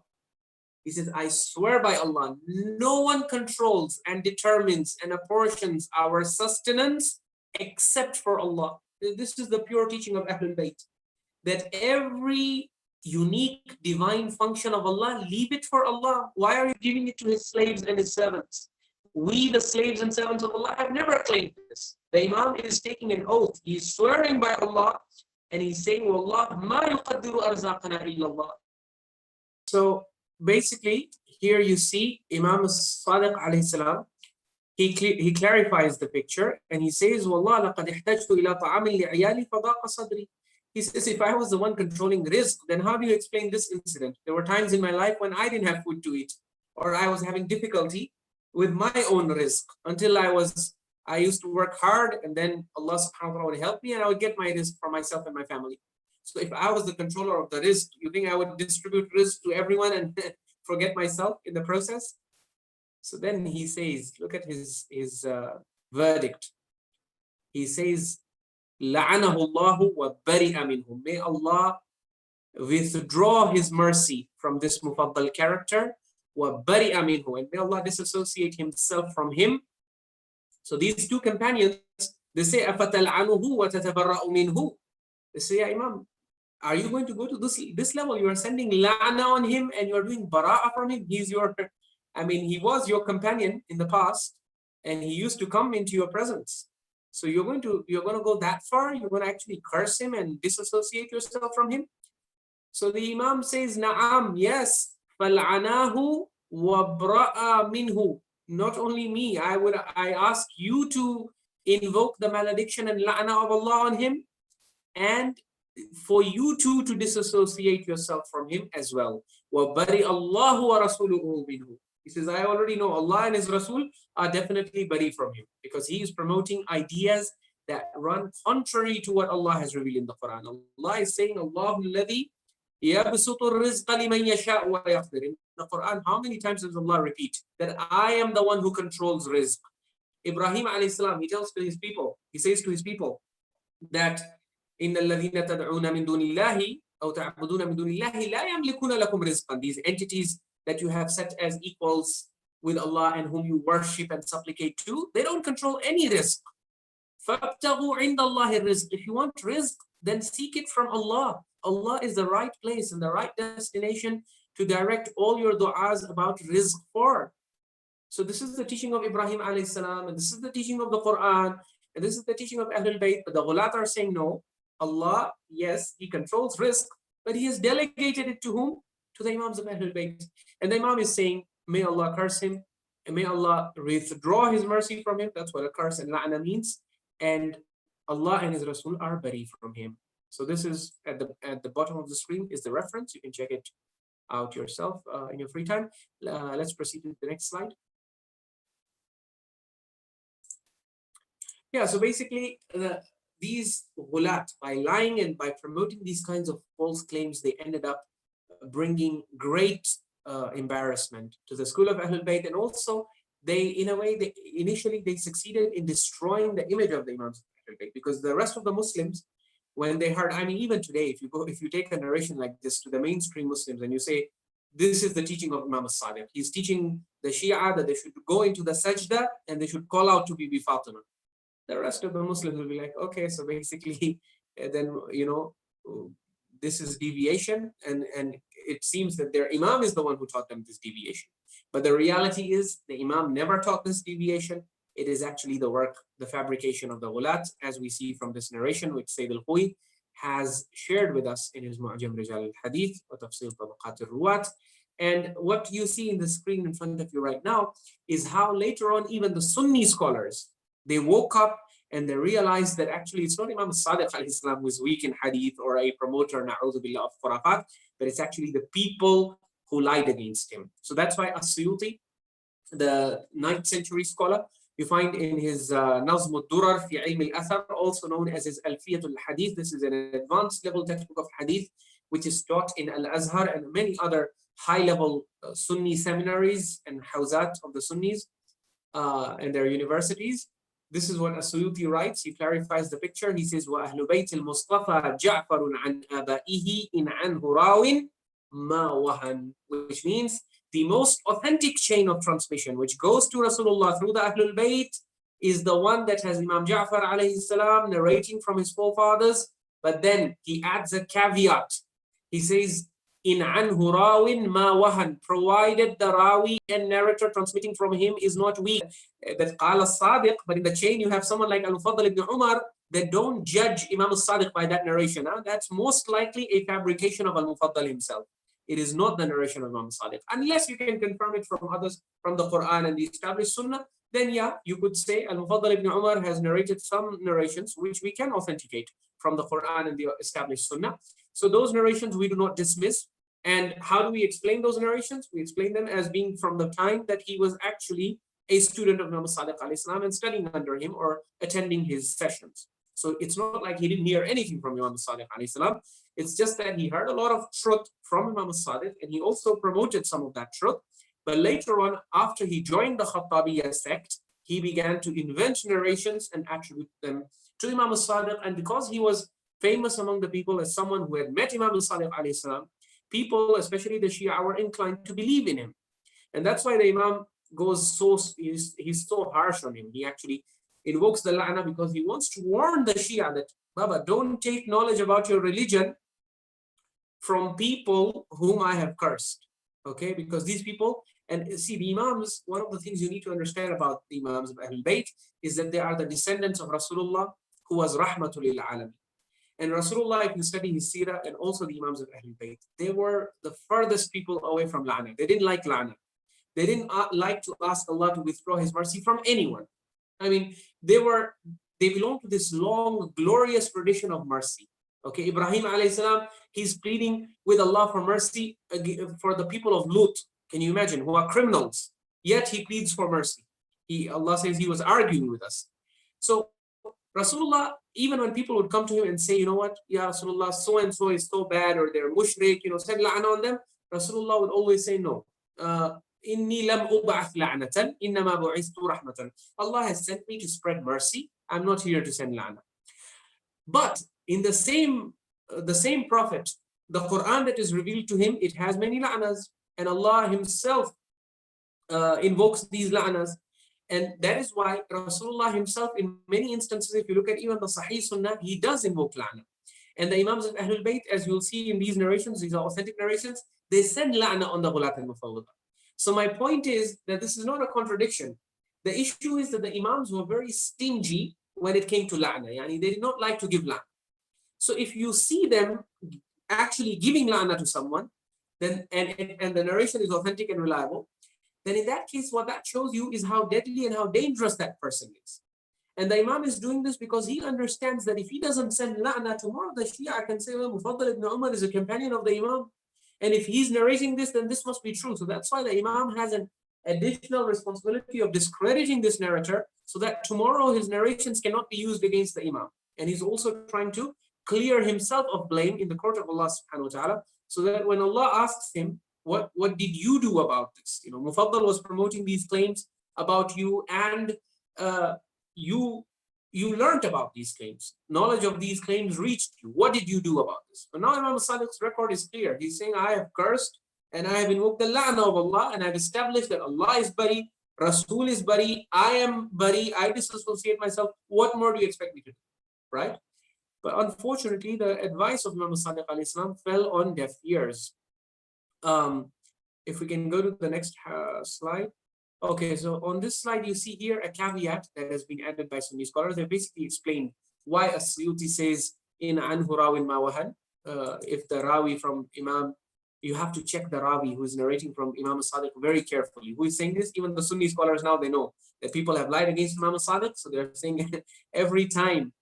He says, I swear by Allah, no one controls and determines and apportions our sustenance except for Allah. This is the pure teaching of Ahlul Bayt, that every unique divine function of Allah, leave it for Allah. Why are you giving it to His slaves and His servants? We, the slaves and servants of Allah, have never claimed this. The Imam is taking an oath. He's swearing by Allah, and he's saying, Wallah, ma yuqaddiru arzaqana illallah. So basically, here you see Imam Sadiq alayhi salam, he clarifies the picture, and he says, Wallah, laqad ihtajtu ila ta'amin li'iyali fadaqa sadri. He says, if I was the one controlling rizq, then how do you explain this incident? There were times in my life when I didn't have food to eat, or I was having difficulty with my own rizq until I used to work hard, and then Allah subhanahu wa ta'ala would help me and I would get my rizq for myself and my family. So if I was the controller of the rizq, you think I would distribute rizq to everyone and forget myself in the process? So then he says, look at his verdict. He says, لَعَنَهُ اللَّهُ وَبَرِئَ مِنْهُ. May Allah withdraw His mercy from this Mufaddal character. وَبَرِئَ مِنْهُ. And may Allah disassociate Himself from him. So these two companions, they say, أَفَتَلْعَنُهُ وَتَتَبَرَّأُ مِنْهُ. They say, yeah, Imam, are you going to go to this level? You are sending la'na on him and you are doing bara'a from him. He was your companion in the past, and he used to come into your presence. So you're going to go that far? You're going to actually curse him and disassociate yourself from him? So the Imam says, Na'am, yes, فَالْعَنَاهُ وَبْرَأَ مِنْهُ. Not only me, I ask you to invoke the malediction and la'na of Allah on him, and for you too to disassociate yourself from him as well. وَبَرِئَ اللَّهُ وَرَسُولُهُ مِنْهُ. He says, I already know Allah and His Rasul are definitely bari from him, because he is promoting ideas that run contrary to what Allah has revealed in the Quran. Allah is saying, Allahu alladhi yabsutu rizqa liman yasha wa yaqdir. In the Quran, how many times does Allah repeat that I am the one who controls rizq? Ibrahim alayhi salam, he tells to his people, he says to his people that إِنَّ الَّذِينَ تَدْعُونَ مِن دُونِ اللَّهِ أَوْ تَعْبُدُونَ مِن دُونِ اللَّهِ لَا يَمْلِكُونَ لَكُمْ رِزْقًا. These entities that you have set as equals with Allah and whom you worship and supplicate to, they don't control any rizq. فَابْتَغُوا عِنْدَ اللَّهِ الرِّزْقِ. If you want rizq, then seek it from Allah. Allah is the right place and the right destination to direct all your du'as about rizq for. So this is the teaching of Ibrahim alayhi salam, and this is the teaching of the Quran, and this is the teaching of Ahlul Bayt. But the Ghulaat are saying, no, Allah, yes, He controls rizq, but He has delegated it to whom? To the Imams of Ahlul Bayt. And the Imam is saying, may Allah curse him, and may Allah withdraw His mercy from him. That's what a curse and la'na means. And Allah and His Rasul are bari from him. So this is at the bottom of the screen is the reference. You can check it out yourself in your free time. Let's proceed to the next slide. Yeah, so basically these Ghulaat, by lying and by promoting these kinds of false claims, they ended up bringing great embarrassment to the school of Ahlul Bayt, and also initially they succeeded in destroying the image of the Imams of Ahlul Bayt, because the rest of the Muslims, when they heard, even today, if you take a narration like this to the mainstream Muslims and you say, this is the teaching of Imam Sadiq, he's teaching the Shia that they should go into the sajda and they should call out to Bibi Fatema. The rest of the Muslims will be like, okay, so basically, then, this is deviation, and it seems that their Imam is the one who taught them this deviation. But the reality is, the Imam never taught this deviation. It is actually the fabrication of the Ghulaat, as we see from this narration, which Syed Khui has shared with us in his Mu'jam Rijaal al-Hadith, wa Tafsir Tabaqat al-Ruwat. And what you see in the screen in front of you right now is how later on, even the Sunni scholars, they woke up and they realized that actually it's not Imam Sadiq al-Islam who is weak in hadith or a promoter, na'udhu billah, of khurafat, but it's actually the people who lied against him. So that's why As-Suyuti, the 9th century scholar, you find in his Nazm al-Durar fi ilm al-Athar, also known as his Alfiyatul Hadith. This is an advanced level textbook of hadith, which is taught in Al-Azhar and many other high-level Sunni seminaries and hawzat of the Sunnis and their universities. This is what As-Suyuti writes. He clarifies the picture. He says, وَأَهْلُ بَيْتِ الْمُصْطَفَى جَعْفَرٌ عَنْ آبَائِهِ إِنْ عَنْهُ رَاوٍ مَا وَهَنْ, which means the most authentic chain of transmission, which goes to Rasulullah through the Ahlul Bayt, is the one that has Imam Ja'far alayhi salam narrating from his forefathers, but then he adds a caveat. He says, in anhu rawin ma wahan, provided the rawi and narrator transmitting from him is not weak. That qala Sadiq, but in the chain you have someone like Mufaddal ibn Umar, that don't judge Imam Sadiq by that narration. That's most likely a fabrication of Al-Mufaddal himself. It is not the narration of Imam Sadiq. Unless you can confirm it from others, from the Quran and the established Sunnah, then yeah, you could say Al-Mufaddal ibn Umar has narrated some narrations which we can authenticate from the Quran and the established Sunnah. So those narrations we do not dismiss. And how do we explain those narrations? We explain them as being from the time that he was actually a student of Imam Sadiq alayhi salam and studying under him or attending his sessions. So it's not like he didn't hear anything from Imam Sadiq alayhi salam. It's just that he heard a lot of truth from Imam Sadiq and he also promoted some of that truth. But later on, after he joined the Khattabi sect, he began to invent narrations and attribute them to Imam Sadiq. And because he was famous among the people as someone who had met Imam Sadiq alayhi salam, people, especially the Shia, were inclined to believe in him. And that's why the Imam goes he's so harsh on him. He actually invokes the la'na because he wants to warn the Shia that, Baba, don't take knowledge about your religion from people whom I have cursed. Okay, because these people, and see, the Imams, one of the things you need to understand about the Imams of Ahlul Bayt is that they are the descendants of Rasulullah, who was rahmatul lil alamin. And Rasulullah, if you study his seerah, and also the Imams of Ahlul Bayt, they were the furthest people away from la'na. They didn't like la'na. They didn't like to ask Allah to withdraw his mercy from anyone. I mean, they belong to this long, glorious tradition of mercy. Okay, Ibrahim alayhi salam, he's pleading with Allah for mercy for the people of Lut. Can you imagine? Who are criminals. Yet he pleads for mercy. Allah says he was arguing with us. So Rasulullah, even when people would come to him and say, you know what, Ya Rasulullah, so and so is so bad, or they're mushrik, send la'na on them, Rasulullah would always say no. Inni lam ub'ath la'natan, innama bu'ithtu rahmatan. Allah has sent me to spread mercy. I'm not here to send la'na. But in the same prophet, the Quran that is revealed to him, it has many la'nas, and Allah himself invokes these la'nas. And that is why Rasulullah himself, in many instances, if you look at even the Sahih Sunnah, he does invoke la'na. And the Imams of Ahlul Bayt, as you'll see in these narrations, these are authentic narrations, they send la'na on the Ghulaat and Mufawwada. So my point is that this is not a contradiction. The issue is that the Imams were very stingy when it came to la'na. Yani they did not like to give la'na. So if you see them actually giving la'na to someone, then and the narration is authentic and reliable, then in that case, what that shows you is how deadly and how dangerous that person is. And the Imam is doing this because he understands that if he doesn't send la'na, tomorrow the Shia can say, well, Mufaddal ibn Umar is a companion of the Imam. And if he's narrating this, then this must be true. So that's why the Imam has an additional responsibility of discrediting this narrator so that tomorrow his narrations cannot be used against the Imam. And he's also trying to clear himself of blame in the court of Allah subhanahu wa ta'ala, so that when Allah asks him, what did you do about this? Mufaddal was promoting these claims about you, and you learned about these claims. Knowledge of these claims reached you. What did you do about this? But now Imam Sadiq's record is clear. He's saying, I have cursed and I have invoked the la'na of Allah, and I've established that Allah is bari, Rasul is bari, I am bari, I disassociate myself. What more do you expect me to do? Right? But unfortunately, the advice of Imam Sadiq alayhi salam fell on deaf ears. If we can go to the next slide. Okay, so on this slide, you see here a caveat that has been added by Sunni Scholars. They basically explained why As-Suyuti says in anhu rawin ma wahan, if the rawi from Imam, you have to check the rawi who is narrating from Imam Sadiq very carefully. Who is saying this? Even the Sunni Scholars now, they know that people have lied against Imam Sadiq. So they're saying every time,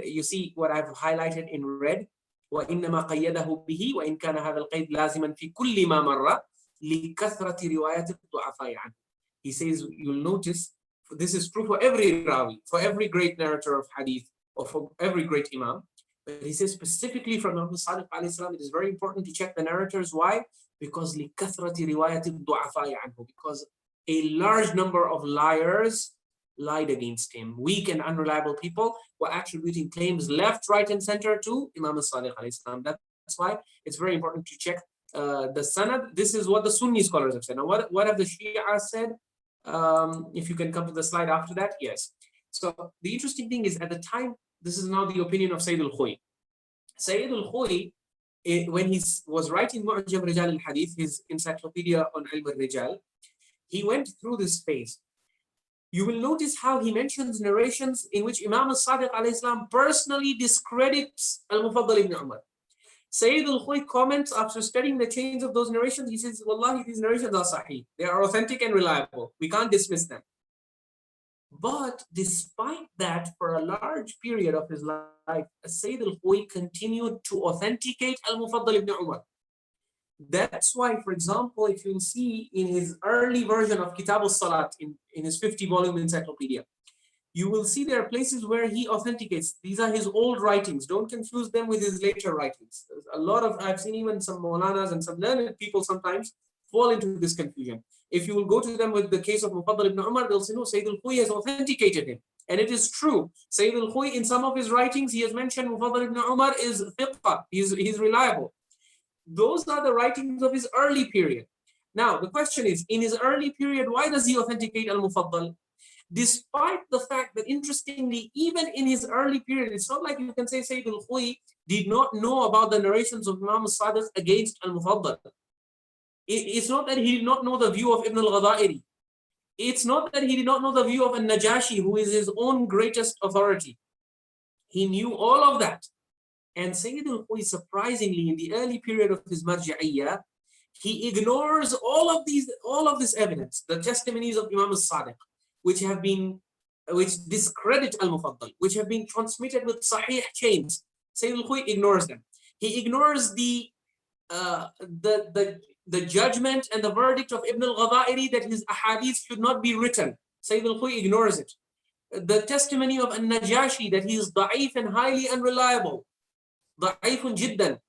you see what I've highlighted in red, وَإِنَّمَا قَيَّدَهُ بِهِ وَإِنْ كَانَ هَذَا الْقَيْدْ لَازِمًا فِي كُلِّ مَا مَرَّ لِكَثْرَةِ رِوَايَةِ الضُّعَفَاءِ عَنْهُ. He says, you'll notice, this is true for every rawi, for every great narrator of hadith, or for every great imam. But he says specifically from Imam Sadiq alayhi salam, it is very important to check the narrators. Why? Because لِكَثْرَةِ رِوَايَةِ الضُّعَفَاءِ عَنْهُ, because a large number of liars lied against him. Weak and unreliable people were attributing claims left, right, and center to Imam Sadiq alayhi salam. That's why it's very important to check the sanad, this is what the Sunni scholars have said. Now, what have the Shia said? If you can come to the slide after that, yes. So the interesting thing is, at the time, this is now the opinion of Sayyid al-Khui. Sayyid al-Khui, when he was writing Mu'jam Rijaal al-Hadith, his encyclopedia on ilm al-Rijaal, he went through this phase. You will notice how he mentions narrations in which Imam Sadiq alayhi salam personally discredits al-Mufaddal ibn Umar. Sayyid al-Khui comments after studying the chains of those narrations. He says, Wallahi, these narrations are sahih. They are authentic and reliable. We can't dismiss them. But despite that, for a large period of his life, Sayyid al-Khui continued to authenticate al-Mufaddal ibn Umar. That's why, for example, if you see in his early version of Kitab al-Salat, in his 50-volume encyclopedia, you will see there are places where he authenticates. These are his old writings. Don't confuse them with his later writings. A lot of, I've seen even some Maulanas and some learned people sometimes fall into this confusion. If you will go to them with the case of Mufaddal ibn Umar, they'll say, no, Sayyid al-Khui has authenticated him. And it is true. Sayyid al-Khui, in some of his writings, he has mentioned Mufaddal ibn Umar is thiqah. He's reliable. Those are the writings of his early period. Now, the question is, in his early period, why does he authenticate al-Mufaddal? Despite the fact that, interestingly, even in his early period, it's not like you can say Sayyid al-Khui did not know about the narrations of Imam Sadiq against al-Mufaddal. It's not that he did not know the view of Ibnul Ghadairi. It's not that he did not know the view of al-Najashi, who is his own greatest authority. He knew all of that. And Sayyid al-Khui, surprisingly, in the early period of his marja'iyah, he ignores all of this evidence, the testimonies of Imam Sadiq, which discredit al-Mufaddal, which have been transmitted with sahih chains. Sayyid al-Khui ignores them. He ignores the judgment and the verdict of Ibnul Ghadairi that his ahadith should not be written. Sayyid al-Khui ignores it. The testimony of al-Najashi that he is da'if and highly unreliable, da'ifun jiddan,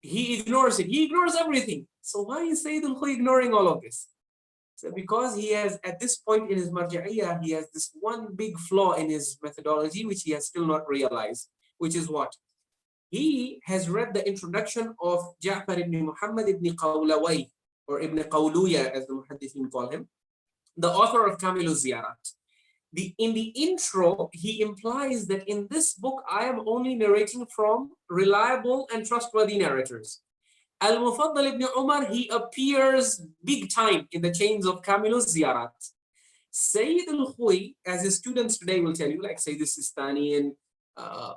he ignores it. He ignores everything. So why is Sayyid al-Khui ignoring all of this? So because he has, at this point in his marja'iyah, he has this one big flaw in his methodology, which he has still not realized, which is what? He has read the introduction of Ja'far ibn Muhammad ibn Qawlaway, or Ibn Qawluya, as the Muhaddithin call him, the author of Kamil al-Ziyarat. In the intro, he implies that in this book, I am only narrating from reliable and trustworthy narrators. Al-Mufaddal ibn Umar, he appears big time in the chains of Kamil al-Ziyarat. Sayyid al-Khui, as his students today will tell you, like Syed Seetani, and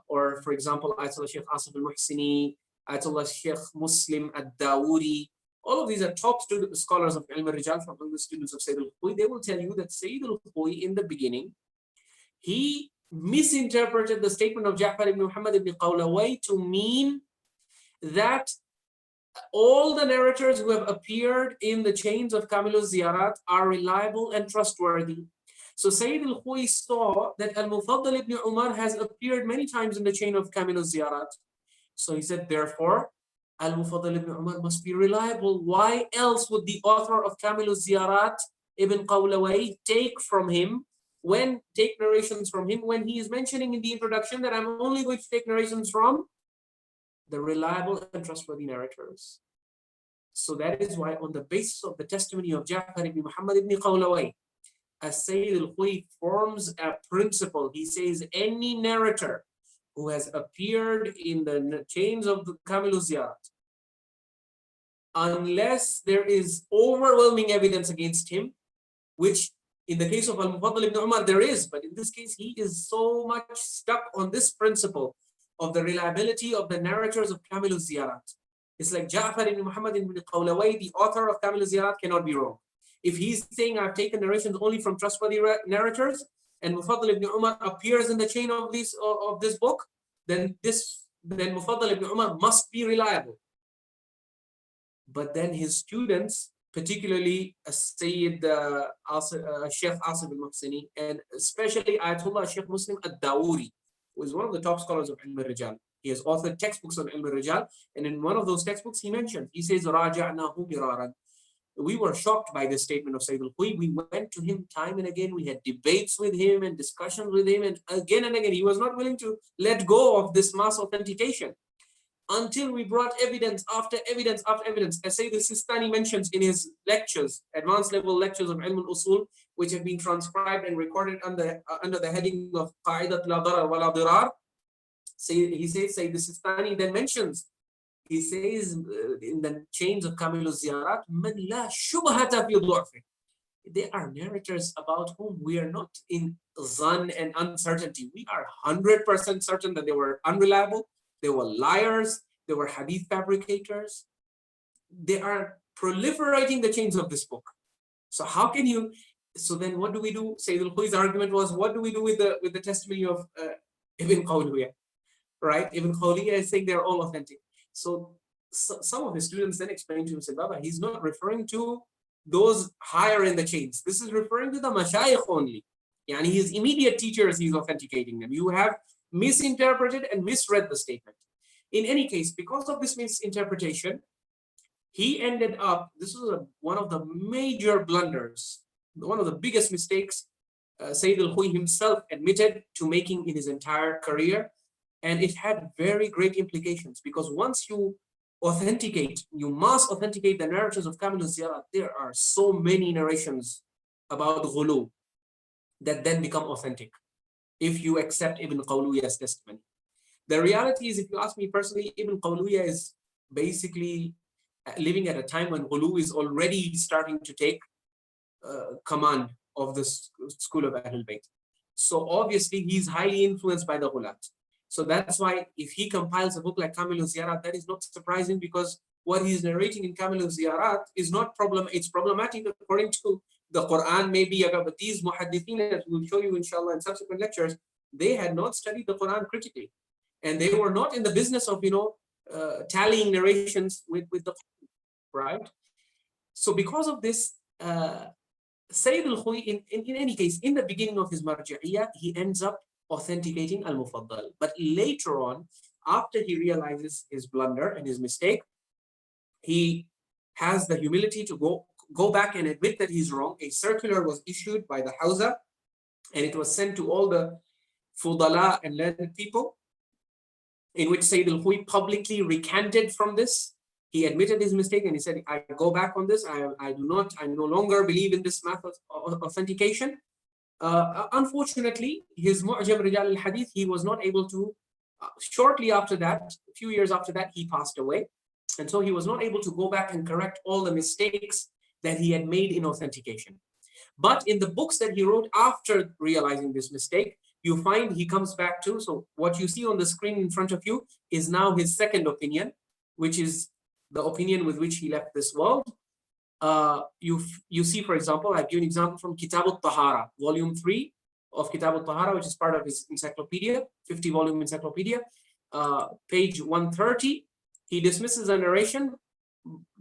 or for example, Ayyatullah Sheikh Asif al-Muhsini, Ayyatullah Sheikh Muslim al-Dawuri, all of these are top scholars of ilm al-Rijaal from the students of Sayyid al-Khui. They will tell you that Sayyid al-Khui, in the beginning, he misinterpreted the statement of Ja'far ibn Muhammad ibn Qawlaway to mean that all the narrators who have appeared in the chains of Kamil al-Ziyarat are reliable and trustworthy. So Sayyid al-Khui saw that al-Mufaddal ibn Umar has appeared many times in the chain of Kamil al-Ziyarat. So he said, therefore, al-Mufaddal ibn Umar must be reliable. Why else would the author of Kamil al-Ziyarat, Ibn Qawlaway, take narrations from him when he is mentioning in the introduction that I'm only going to take narrations from the reliable and trustworthy narrators. So that is why, on the basis of the testimony of Ja'far ibn Muhammad ibn Qawlaway, as Sayyid al-Khui forms a principle. He says any narrator who has appeared in the chains of the Kamil al-Ziyarat, unless there is overwhelming evidence against him, which in the case of al-Mufaddal ibn Umar there is, but in this case he is so much stuck on this principle of the reliability of the narrators of Kamil al-Ziyarat. It's like Ja'far ibn Muhammad ibn Qawlaway, the author of Kamil al-Ziyarat, cannot be wrong. If he's saying I've taken narrations only from trustworthy narrators, and Mufaddal ibn Umar appears in the chain of this book, then Mufaddal ibn Umar must be reliable. But then his students, particularly Sheikh Asif al-Muhsini, and especially Ayyatullah Sheikh Muslim al-Dawuri, who is one of the top scholars of ilm al-Rijaal. He has authored textbooks on ilm al-Rijaal, and in one of those textbooks he mentioned, he says, Raja'nahu miraran. We were shocked by this statement of Sayyid al-Khui. We went to him time and again. We had debates with him and discussions with him, and again, he was not willing to let go of this mass authentication. until we brought evidence after evidence after evidence. As Syed Seetani mentions in his lectures, advanced level lectures of ilmul usul, which have been transcribed and recorded under the heading of Qa'idat la darar wa la dirar. He says, Syed Seetani then mentions, he says in the chains of Kamil al-Ziyarat, man la shubhata fi du'fi. They are narrators about whom we are not in zan and uncertainty. We are 100% certain that they were unreliable, they were liars, they were hadith fabricators. They are proliferating the chains of this book. So how can you, so then what do we do? Sayyid al-Khui's argument was, what do we do with the testimony of Ibn Qawliya? Right? Ibn Qawliya is saying they're all authentic. So some of his students then explained to him, said, Baba, he's not referring to those higher in the chains. This is referring to the mashayikh only. Yani his immediate teachers, he's authenticating them. You have misinterpreted and misread the statement. In any case, because of this misinterpretation, he ended up, this was one of the major blunders, one of the biggest mistakes Sayyid al-Khui himself admitted to making in his entire career. And it had very great implications, because once you authenticate, you must authenticate the narrations of Kamil al-Ziyarat. There are so many narrations about Ghuluww that then become authentic if you accept Ibn Qawliya's testimony. The reality is, if you ask me personally, Ibn Qawliya is basically living at a time when Ghuluww is already starting to take command of the school of Ahlul Bayt. So obviously he's highly influenced by the Ghulaat. So that's why if he compiles a book like Kamil al-Ziyarat, that is not surprising, because what he's narrating in Kamil al-Ziyarat is not it's problematic according to the Quran, maybe, but these muhaddithin, as we'll show you inshallah in subsequent lectures, they had not studied the Quran critically. And they were not in the business of, tallying narrations with the Quran, right? So because of this, Sayyid al-Khui, in any case, in the beginning of his marji'iyah, he ends up authenticating al-Mufaddal. But later on, after he realizes his blunder and his mistake, he has the humility to go back and admit that he's wrong. A circular was issued by the Hawza, and it was sent to all the Fudala and learned people, in which Sayyid al-Khui publicly recanted from this. He admitted his mistake and he said, I go back on this. I no longer believe in this method of authentication. Unfortunately, his Mu'jam Rijaal al-Hadith, he was not able to, shortly after that, a few years after that, he passed away. And so he was not able to go back and correct all the mistakes that he had made in authentication. But in the books that he wrote after realizing this mistake, you find he comes back to, so what you see on the screen in front of you is now his second opinion, which is the opinion with which he left this world. You see, for example, I'll give you an example from Kitab al-Tahara, volume 3 of Kitab al-Tahara, which is part of his encyclopedia, 50-volume encyclopedia, page 130. He dismisses a narration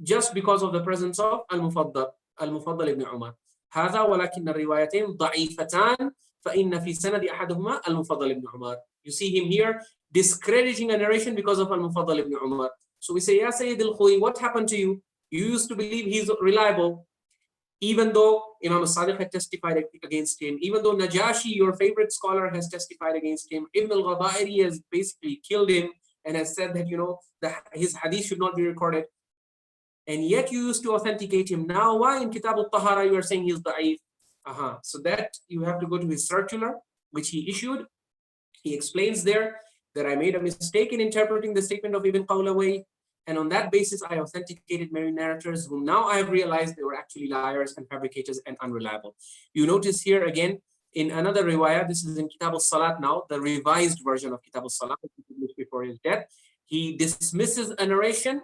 just because of the presence of al-Mufaddal ibn Umar. هذا ولكن الروايتين ضعيفتان فإن في سند أحدهما المفضل ibn Umar. You see him here discrediting a narration because of al-Mufaddal ibn Umar. So we say, Ya Sayyid al-Khui, what happened to you? You used to believe he's reliable, even though Imam Sadiq had testified against him, even though Najashi, your favorite scholar, has testified against him. Ibnul Ghadairi has basically killed him and has said that, his hadith should not be recorded. And yet you used to authenticate him. Now, why in Kitab al-Tahara you are saying he's da'if? So that you have to go to his circular, which he issued. He explains there that I made a mistake in interpreting the statement of Ibn Qawliya, and on that basis I authenticated many narrators whom now I have realized they were actually liars and fabricators and unreliable. You notice here again in another riwayah, this is in Kitab al-Salat now, the revised version of Kitab al-Salat, before his death. He dismisses a narration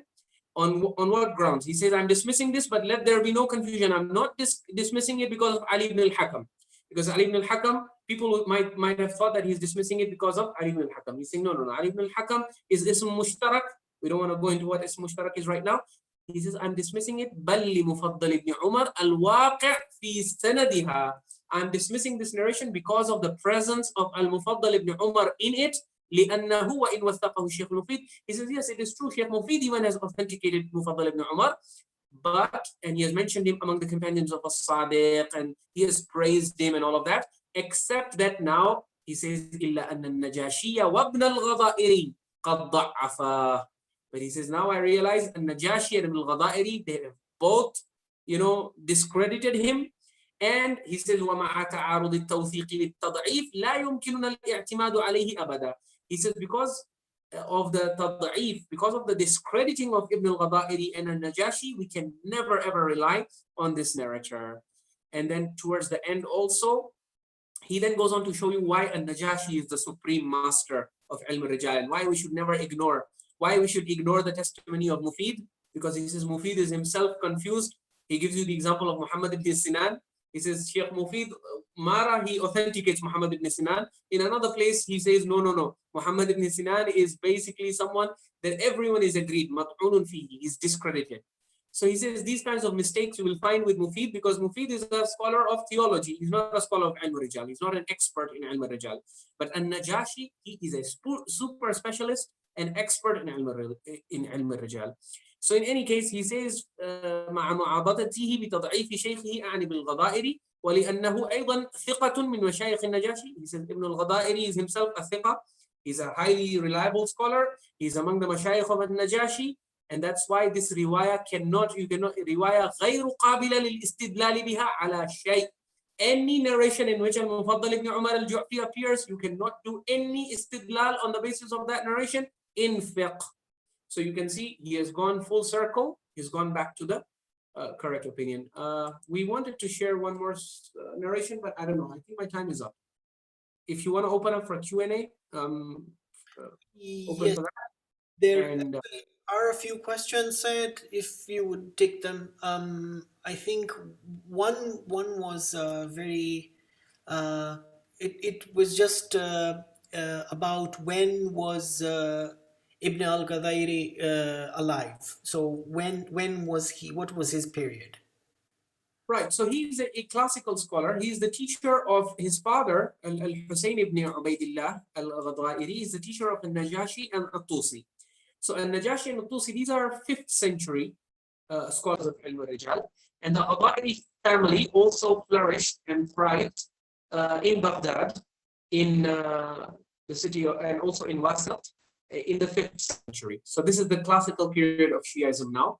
on what grounds? He says, I'm dismissing this, but let there be no confusion. I'm not dismissing it because of Ali ibn al-Hakam. Because Ali ibn al-Hakam, people might have thought that he's dismissing it because of Ali ibn al-Hakam. He's saying, no. Ali ibn al-Hakam is ism mushtarak. We don't want to go into what ism mushtarak is right now. He says, I'm dismissing it. Balli Mufaddal ibn Umar al-waqi' fi sanadiha. I'm dismissing this narration because of the presence of al-Mufaddal ibn Umar in it. لأنه وإن وثقه الشيخ المفيد. He says, yes, it is true. Sheikh Mufid even has authenticated Mufaddal ibn Umar, and he has mentioned him among the companions of As-Sadiq, and he has praised him and all of that, except that now he says, إلا أن النجاشي وابن الغضائري قد ضعفا. But he says, now I realize Najashi and Ibnul Ghadairi, they have both, discredited him. And he says, وَمَعَ تَعَارُضِ التَّوْثِيقِ بِالتَّضْعِيفِ لَا يُمْكِنُنَا الْإِعْتِمَادُ عَلَيْهِ أَبَدًا. He says, because of the tad'if, because of the discrediting of Ibn al-Ghadairi and al-Najashi, we can never ever rely on this narrator. And then towards the end also, he then goes on to show you why al-Najashi is the supreme master of ilm al-Rijaal, and why we should never ignore, why we should ignore the testimony of Mufid, because he says Mufid is himself confused. He gives you the example of Muhammad ibn Sinan. He says Sheikh Mufid Mara, he authenticates Muhammad ibn Sinan. In another place, he says, no. Muhammad ibn Sinan is basically someone that everyone is agreed, mat'unun fihi, is discredited. So he says these kinds of mistakes you will find with Mufid, because Mufid is a scholar of theology. He's not a scholar of ilm al-Rijaal. He's not an expert in ilm al-Rijaal. But al-Najashi, he is a super specialist and expert in ilm al-Rijaal. So in any case, he says, مع معاضدته بتضعيف شيخه أعني بالغضائري ولأنه أيضا ثقة من مشايخ النجاشي. He says Ibn al-Ghadairi is himself a thiqa. He's a highly reliable scholar. He's among the mashayikh of al-Najashi. And that's why this riwayah riwayah غير قابلة للاستدلال بها على شيء. Any narration in which al-Mufaddal ibn Umar al-Jufi appears, you cannot do any istidlal on the basis of that narration in fiqh. So you can see he has gone full circle. He's gone back to the correct opinion. We wanted to share one more narration, but I don't know. I think my time is up. If you want to open up for Q&A, open yes, for that. There are a few questions, Syed, if you would take them. I think one was very, it was just about when was Ibn al-Ghadairi alive. So when was he, what was his period? Right, so he's a classical scholar. He's the teacher of his father, Al-Husayn ibn Ubaidillah al-Ghadairi. He's the teacher of al-Najashi and al-Tusi. So al-Najashi and al-Tusi, these are 5th century scholars of ilm al-Rijal. And the Ghadairi family also flourished and thrived in Baghdad, in the city, and also in Wasat, in the 5th century. So this is the classical period of Shiaism now.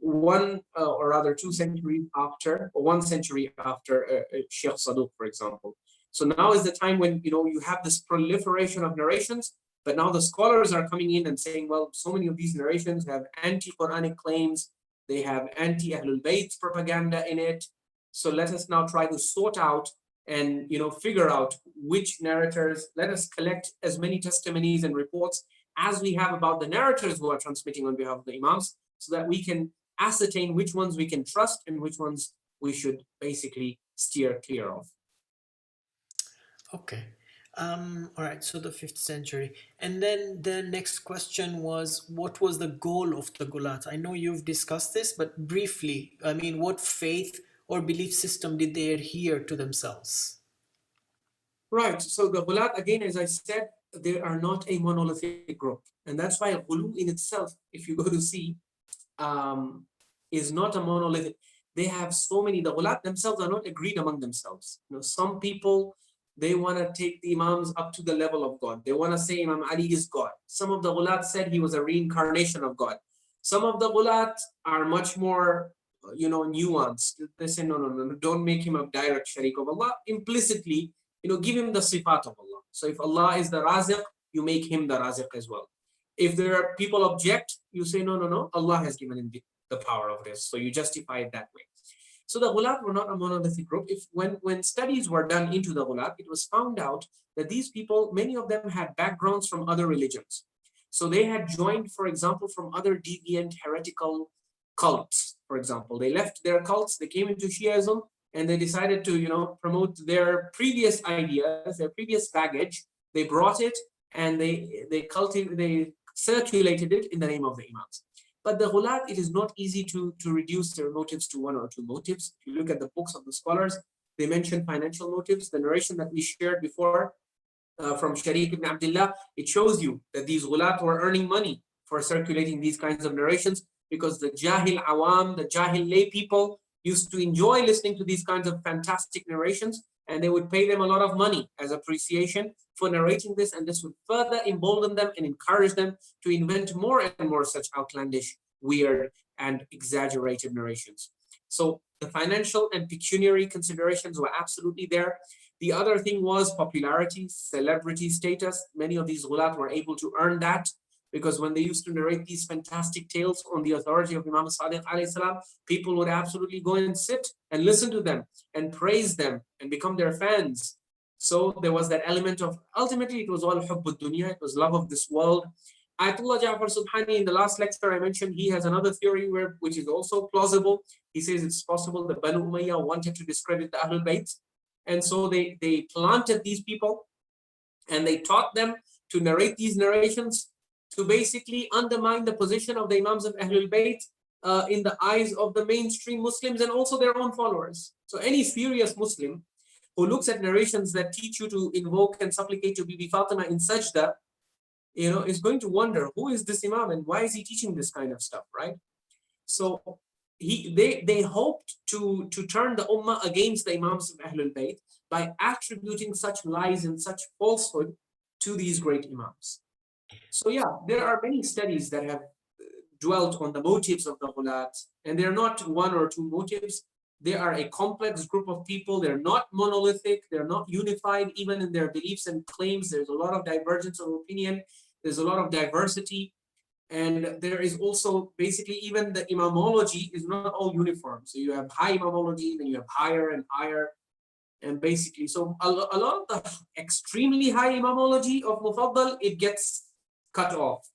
Or rather 2 centuries after, or 1 century after Sheikh Sadiq, for example. So now is the time when you have this proliferation of narrations, but now the scholars are coming in and saying, well, so many of these narrations have anti-Quranic claims, they have anti-Ahlul Bayt propaganda in it. So let us now try to sort out and figure out which narrators. Let us collect as many testimonies and reports as we have about the narrators who are transmitting on behalf of the Imams, so that we can ascertain which ones we can trust and which ones we should basically steer clear of. Okay. All right, so the 5th century. And then the next question was, what was the goal of the Ghulaat? I know you've discussed this, but briefly, I mean, what faith or belief system did they adhere to themselves? Right, so the Ghulaat, again, as I said, they are not a monolithic group. And that's why Ghuluww in itself, if you go to see, is not a monolithic. They have so many, the Ghulaat themselves are not agreed among themselves. Some people, they want to take the Imams up to the level of God. They want to say Imam Ali is God. Some of the Ghulaat said he was a reincarnation of God. Some of the Ghulaat are much more, nuanced. They say, no, don't make him a direct sharik of Allah. Implicitly, give him the sifat of Allah. So if Allah is the Raziq, you make him the Raziq as well. If there are people object, you say, no, Allah has given him the power of this. So you justify it that way. So the Ghulaat were not a monolithic group. When studies were done into the Ghulaat, it was found out that these people, many of them had backgrounds from other religions. So they had joined, for example, from other deviant heretical cults, for example. They left their cults, they came into Shiaism, and they decided to, promote their previous ideas, their previous baggage. They brought it and they circulated it in the name of the Imams. But the Ghulaat, it is not easy to reduce their motives to 1 or 2 motives. If you look at the books of the scholars, they mention financial motives. The narration that we shared before from Sharik ibn Abdullah, it shows you that these Ghulaat were earning money for circulating these kinds of narrations, because the Jahil Awam, the Jahil lay people, used to enjoy listening to these kinds of fantastic narrations, and they would pay them a lot of money as appreciation for narrating this, and this would further embolden them and encourage them to invent more and more such outlandish, weird, and exaggerated narrations. So the financial and pecuniary considerations were absolutely there. The other thing was popularity, celebrity status. Many of these Ghulaat were able to earn that, because when they used to narrate these fantastic tales on the authority of Imam Sadiq alayhi salam, people would absolutely go and sit and listen to them and praise them and become their fans. So there was that element of, ultimately it was all hubbud dunya, it was love of this world. Ayyatullah Subhani, in the last lecture I mentioned, he has another theory which is also plausible. He says it's possible that Banu Umayyah wanted to discredit the Ahlul Bayt, and so they planted these people and they taught them to narrate these narrations to basically undermine the position of the Imams of Ahlul Bayt in the eyes of the mainstream Muslims and also their own followers. So any serious Muslim who looks at narrations that teach you to invoke and supplicate to Bibi Fatema in sajda, is going to wonder, who is this Imam and why is he teaching this kind of stuff, right? So they hoped to turn the Ummah against the Imams of Ahlul Bayt by attributing such lies and such falsehood to these great Imams. So yeah, there are many studies that have dwelt on the motives of the Ghulaat, and they're not one or two motives. They are a complex group of people. They're not monolithic. They're not unified even in their beliefs and claims. There's a lot of divergence of opinion. There's a lot of diversity. And there is also basically even the imamology is not all uniform. So you have high imamology, then you have higher and higher. And basically, so a lot of the extremely high imamology of Mufaddal, it gets cut off.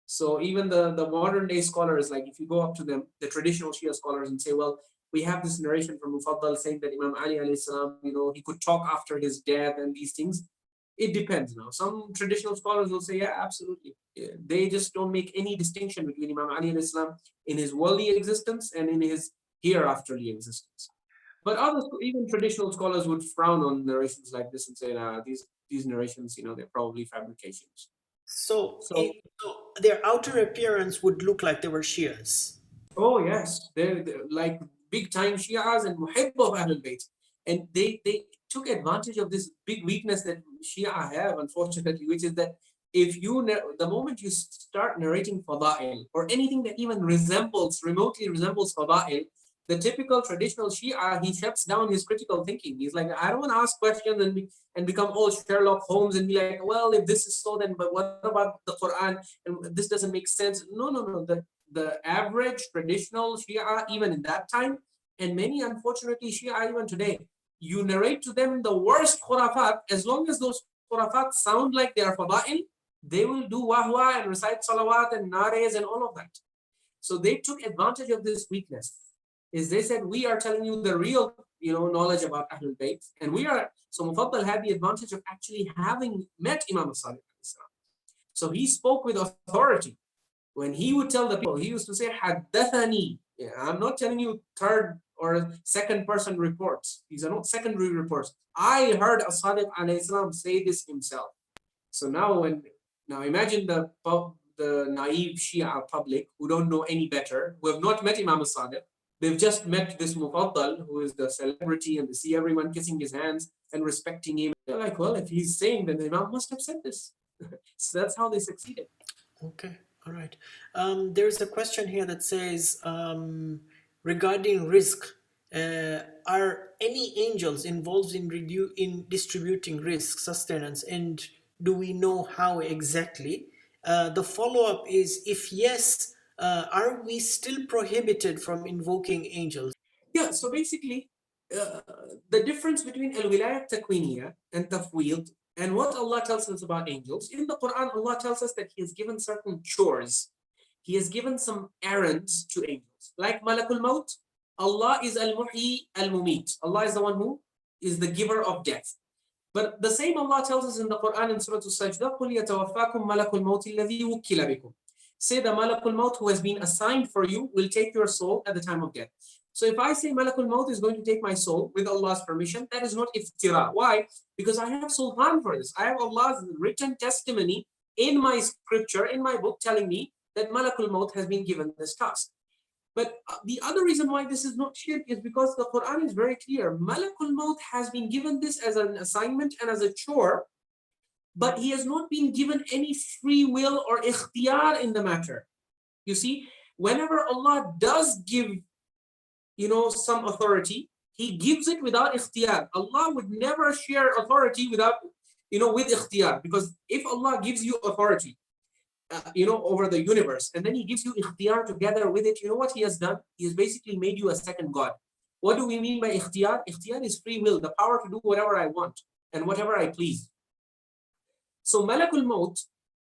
So even the modern day scholars, like if you go up to them, the traditional Shia scholars, and say, well, we have this narration from Mufaddal saying that Imam Ali alayhi salam, he could talk after his death and these things. It depends now. Some traditional scholars will say, yeah, absolutely. They just don't make any distinction between Imam Ali alayhi salam in his worldly existence and in his hereafterly existence. But others, even traditional scholars, would frown on narrations like this and say, nah, these narrations, they're probably fabrications. So their outer appearance would look like they were Shias. Oh yes, they're like big time Shias and Muhibb of Ahlul Bayt, and they took advantage of this big weakness that Shia have, unfortunately, which is that the moment you start narrating Fada'il or anything that even remotely resembles Fada'il, the typical traditional Shia, he shuts down his critical thinking. He's like, I don't want to ask questions and become all Sherlock Holmes and be like, well, if this is so, then but what about the Quran? And this doesn't make sense. No. The average traditional Shia, even in that time, and many, unfortunately, Shia even today, you narrate to them the worst khurafat, as long as those khurafat sound like they are Fada'il, they will do wahwa and recite salawat and nares and all of that. So they took advantage of this weakness. Is they said, we are telling you the real, knowledge about Ahlul Bayt, and so Mufaddal had the advantage of actually having met Imam Sadiq. So he spoke with authority. When he would tell the people, he used to say, Haddathani. I'm not telling you third or second person reports. These are not secondary reports. I heard As-Sadiq alayhi salam say this himself. So now imagine the naive Shia public who don't know any better, who have not met Imam Sadiq. They've just met this Mufaddal, who is the celebrity, and they see everyone kissing his hands and respecting him. They're like, well, if he's saying, then the Imam must have said this. So that's how they succeeded. Okay, all right. There's a question here that says, regarding rizq, are any angels involved in distributing risk, sustenance, and do we know how exactly? The follow-up is, if yes, are we still prohibited from invoking angels? Yeah, so basically, the difference between al-wilayat takwiniya and tafweed and what Allah tells us about angels, in the Quran, Allah tells us that He has given certain chores. He has given some errands to angels. Like Malakul Maut, Allah is al-muhyi al-mumit. Allah is the one who is the giver of death. But the same Allah tells us in the Quran in Surah Al-Sajdah, قُلْ يَتَوَفَّاكُمْ مَلَكُ الْمَوْتِ الَّذِي وُكِّلَ بِكُمْ. Say the Malakul Maut who has been assigned for you will take your soul at the time of death. So if I say Malakul Maut is going to take my soul with Allah's permission, that is not iftira. Why? Because I have sultan for this. I have Allah's written testimony in my scripture, in my book, telling me that Malakul Maut has been given this task. But the other reason why this is not shirk is because the Quran is very clear. Malakul Maut has been given this as an assignment and as a chore, but he has not been given any free will or ikhtiyar in the matter. You see, whenever Allah does give, some authority, he gives it without ikhtiyar. Allah would never share authority without, with ikhtiyar. Because if Allah gives you authority, over the universe, and then he gives you ikhtiyar together with it, you know what he has done? He has basically made you a second God. What do we mean by ikhtiyar? Ikhtiyar is free will, the power to do whatever I want and whatever I please. So Malakul Maut,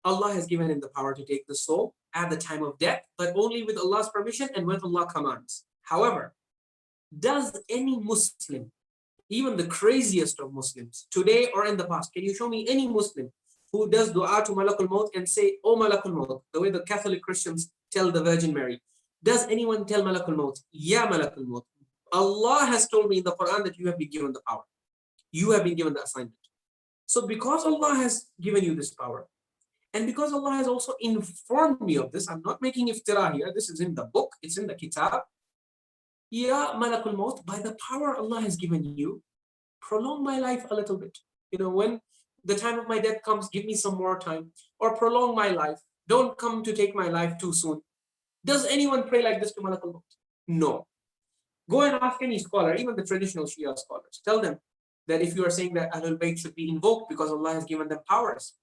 Allah has given him the power to take the soul at the time of death, but only with Allah's permission and when Allah commands. However, does any Muslim, even the craziest of Muslims, today or in the past, can you show me any Muslim who does dua to Malakul Maut and say, "Oh Malakul Maut," the way the Catholic Christians tell the Virgin Mary? Does anyone tell Malakul Maut, "Ya Malakul Maut, Allah has told me in the Quran that you have been given the power. You have been given the assignment." So because Allah has given you this power, and because Allah has also informed me of this, I'm not making iftira here, this is in the book, it's in the kitab. Ya Malakul Maut, by the power Allah has given you, prolong my life a little bit. When the time of my death comes, give me some more time, or prolong my life. Don't come to take my life too soon. Does anyone pray like this to Malakul Maut? No. Go and ask any scholar, even the traditional Shia scholars. Tell them that if you are saying that Ahlul Bayt should be invoked because Allah has given them powers,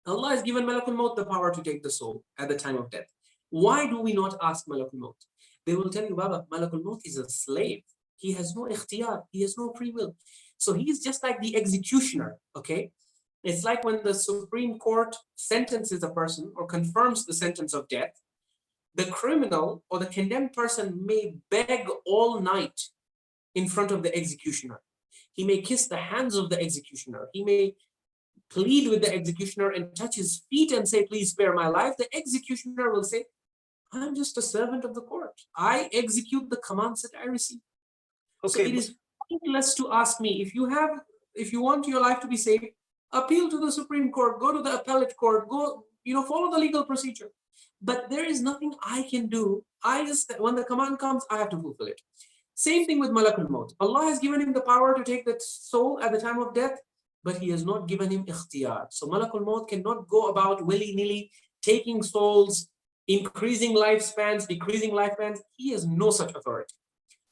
Allah has given Malakul Maut the power to take the soul at the time of death. Why do we not ask Malakul Maut? They will tell you, Baba, Malakul Maut is a slave. He has no ikhtiyar. He has no free will. So he is just like the executioner, okay? It's like when the Supreme Court sentences a person or confirms the sentence of death, the criminal or the condemned person may beg all night in front of the executioner. He may kiss the hands of the executioner. He may plead with the executioner and touch his feet and say, "Please spare my life." The executioner will say, "I'm just a servant of the court. I execute the commands that I receive." Okay, so it is pointless to ask me, if you want your life to be saved, appeal to the Supreme Court, go to the appellate court, go, follow the legal procedure. But there is nothing I can do. When the command comes, I have to fulfill it. Same thing with Malakul Maut. Allah has given him the power to take that soul at the time of death, but he has not given him ikhtiyar. So Malakul Maut cannot go about willy-nilly taking souls, increasing lifespans, decreasing lifespans. He has no such authority.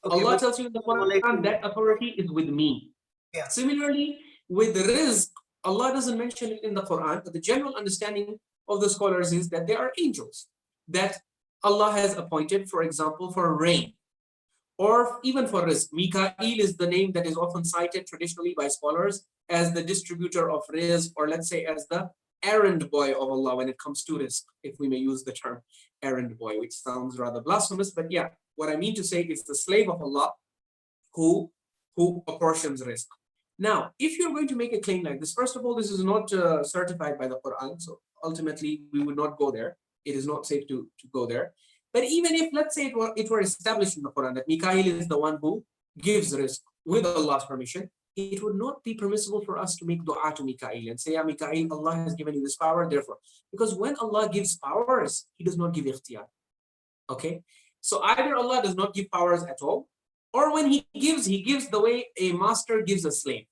Okay, Allah tells you in the Quran that authority is with me. Yeah. Similarly, with rizq, Allah doesn't mention it in the Quran, but the general understanding of the scholars is that there are angels that Allah has appointed, for example, for rain, or even for rizq. Mikael is the name that is often cited traditionally by scholars as the distributor of rizq, or let's say as the errand boy of Allah when it comes to rizq, if we may use the term errand boy, which sounds rather blasphemous, but yeah, what I mean to say is the slave of Allah who apportions rizq. Now, if you're going to make a claim like this, first of all, this is not certified by the Quran, so ultimately we would not go there. It is not safe to go there. But even if, let's say, it were established in the Quran that Mikael is the one who gives rizq with Allah's permission, it would not be permissible for us to make dua to Mikael and say, "Ya Mikael, Allah has given you this power, therefore." Because when Allah gives powers, He does not give ikhtiyar. Okay? So either Allah does not give powers at all, or when He gives the way a master gives a slave.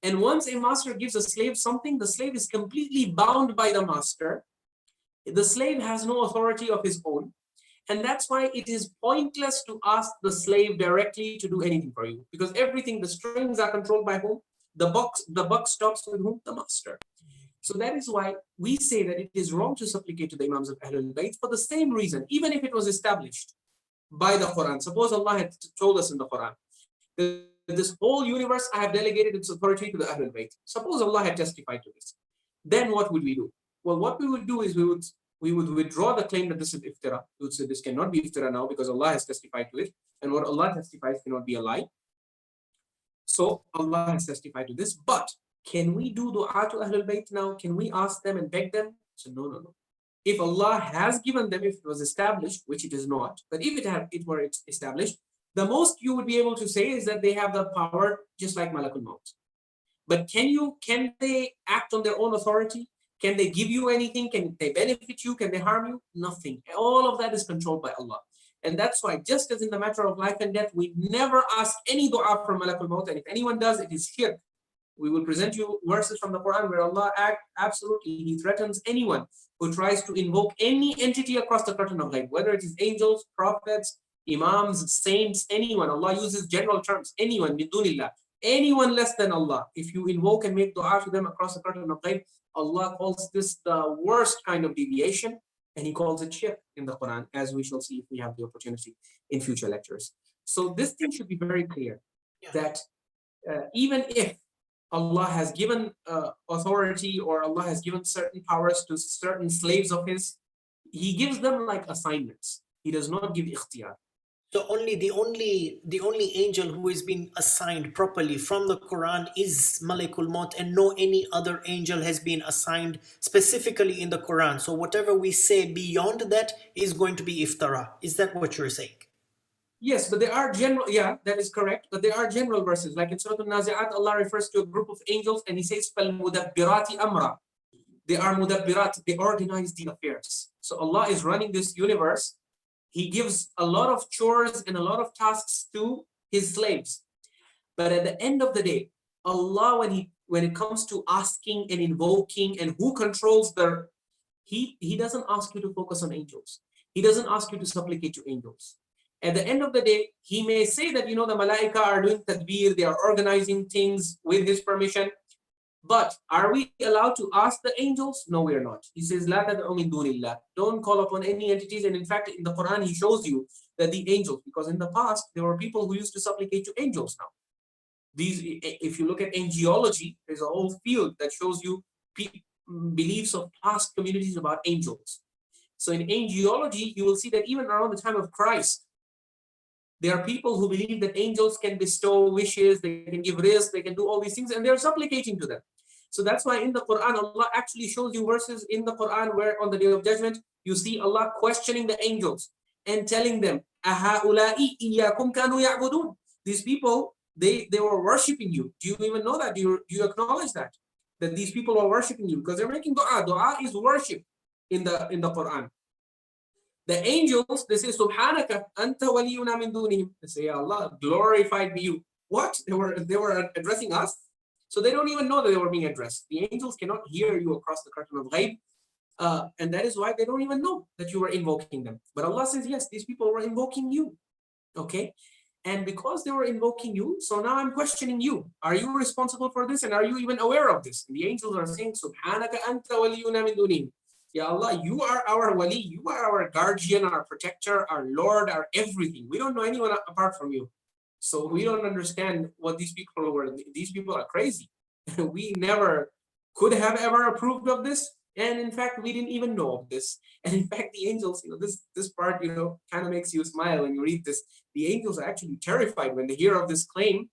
And once a master gives a slave something, the slave is completely bound by the master. The slave has no authority of his own. And that's why it is pointless to ask the slave directly to do anything for you. Because everything, the strings are controlled by whom? The buck stops with whom? The master. So that is why we say that it is wrong to supplicate to the Imams of Ahlul Bayt for the same reason, even if it was established by the Quran. Suppose Allah had told us in the Quran, this whole universe, I have delegated its authority to the Ahlul Bayt. Suppose Allah had testified to this. Then what would we do? Well, what we would do is we would withdraw the claim that this is iftira. We would say this cannot be iftira now because Allah has testified to it. And what Allah testifies cannot be a lie. So Allah has testified to this. But can we do dua to Ahlul Bayt now? Can we ask them and beg them? So no. If Allah has given them, if it was established, which it is not, but if it were established, the most you would be able to say is that they have the power just like Malakul Maut. But can they act on their own authority? Can they give you anything? Can they benefit you? Can they harm you? Nothing. All of that is controlled by Allah. And that's why, just as in the matter of life and death, we never ask any dua from Malakul Maut. And if anyone does, it is shirk. We will present you verses from the Quran where Allah absolutely, He threatens anyone who tries to invoke any entity across the curtain of Ghayb, whether it is angels, prophets, imams, saints, anyone. Allah uses general terms, anyone, min dunillah, anyone less than Allah. If you invoke and make dua to them across the curtain of Ghayb, Allah calls this the worst kind of deviation, and He calls it shirk in the Quran, as we shall see if we have the opportunity in future lectures. So this thing should be very clear, that even if Allah has given authority, or Allah has given certain powers to certain slaves of His, He gives them like assignments. He does not give ikhtiyar. So the only angel who has been assigned properly from the Quran is Malakul Maut, and no any other angel has been assigned specifically in the Quran. So whatever we say beyond that is going to be iftara. Is that what you're saying? Yes, but there are general, that is correct. But there are general verses, like in Surah Al-Nazi'at, Allah refers to a group of angels and He says, فَالْمُدَبِّرَاتِ أَمْرًا. They are mudabbirat, they organize the affairs. So Allah is running this universe. He gives a lot of chores and a lot of tasks to His slaves. But at the end of the day, Allah, when it comes to asking and invoking and who controls He doesn't ask you to focus on angels. He doesn't ask you to supplicate to angels. At the end of the day, He may say that, the malaika are doing tadbir, they are organizing things with His permission. But are we allowed to ask the angels? No, we are not. He says, "La tad'u min dunillah." Don't call upon any entities. And in fact, in the Quran, He shows you that the angels, because in the past, there were people who used to supplicate to angels now. If you look at angelology, there's a whole field that shows you beliefs of past communities about angels. So in angelology, you will see that even around the time of Christ, there are people who believe that angels can bestow wishes, they can give rizq, they can do all these things, and they're supplicating to them. So that's why in the Quran, Allah actually shows you verses in the Quran where on the Day of Judgment, you see Allah questioning the angels and telling them, "Aha'ula'i iyyakum kanu ya'budun." These people, they were worshipping you. Do you even know that? Do you acknowledge that? That these people are worshipping you? Because they're making dua. Dua is worship in the Quran. The angels, they say, "Subhanaka anta waliyuna min dunihim." They say, "Allah, glorified be you." What? They were addressing us? So they don't even know that they were being addressed. The angels cannot hear you across the curtain of Ghayb. And that is why they don't even know that you were invoking them. But Allah says, yes, these people were invoking you. Okay? And because they were invoking you, so now I'm questioning you. Are you responsible for this? And are you even aware of this? And the angels are saying, "Subhanaka anta waliyuna min dunihim." Ya Allah, you are our wali, you are our guardian, our protector, our Lord, our everything. We don't know anyone apart from you. So we don't understand what these people were. These people are crazy. We never could have ever approved of this. And in fact, we didn't even know of this. And in fact, the angels, this part, kind of makes you smile when you read this. The angels are actually terrified when they hear of this claim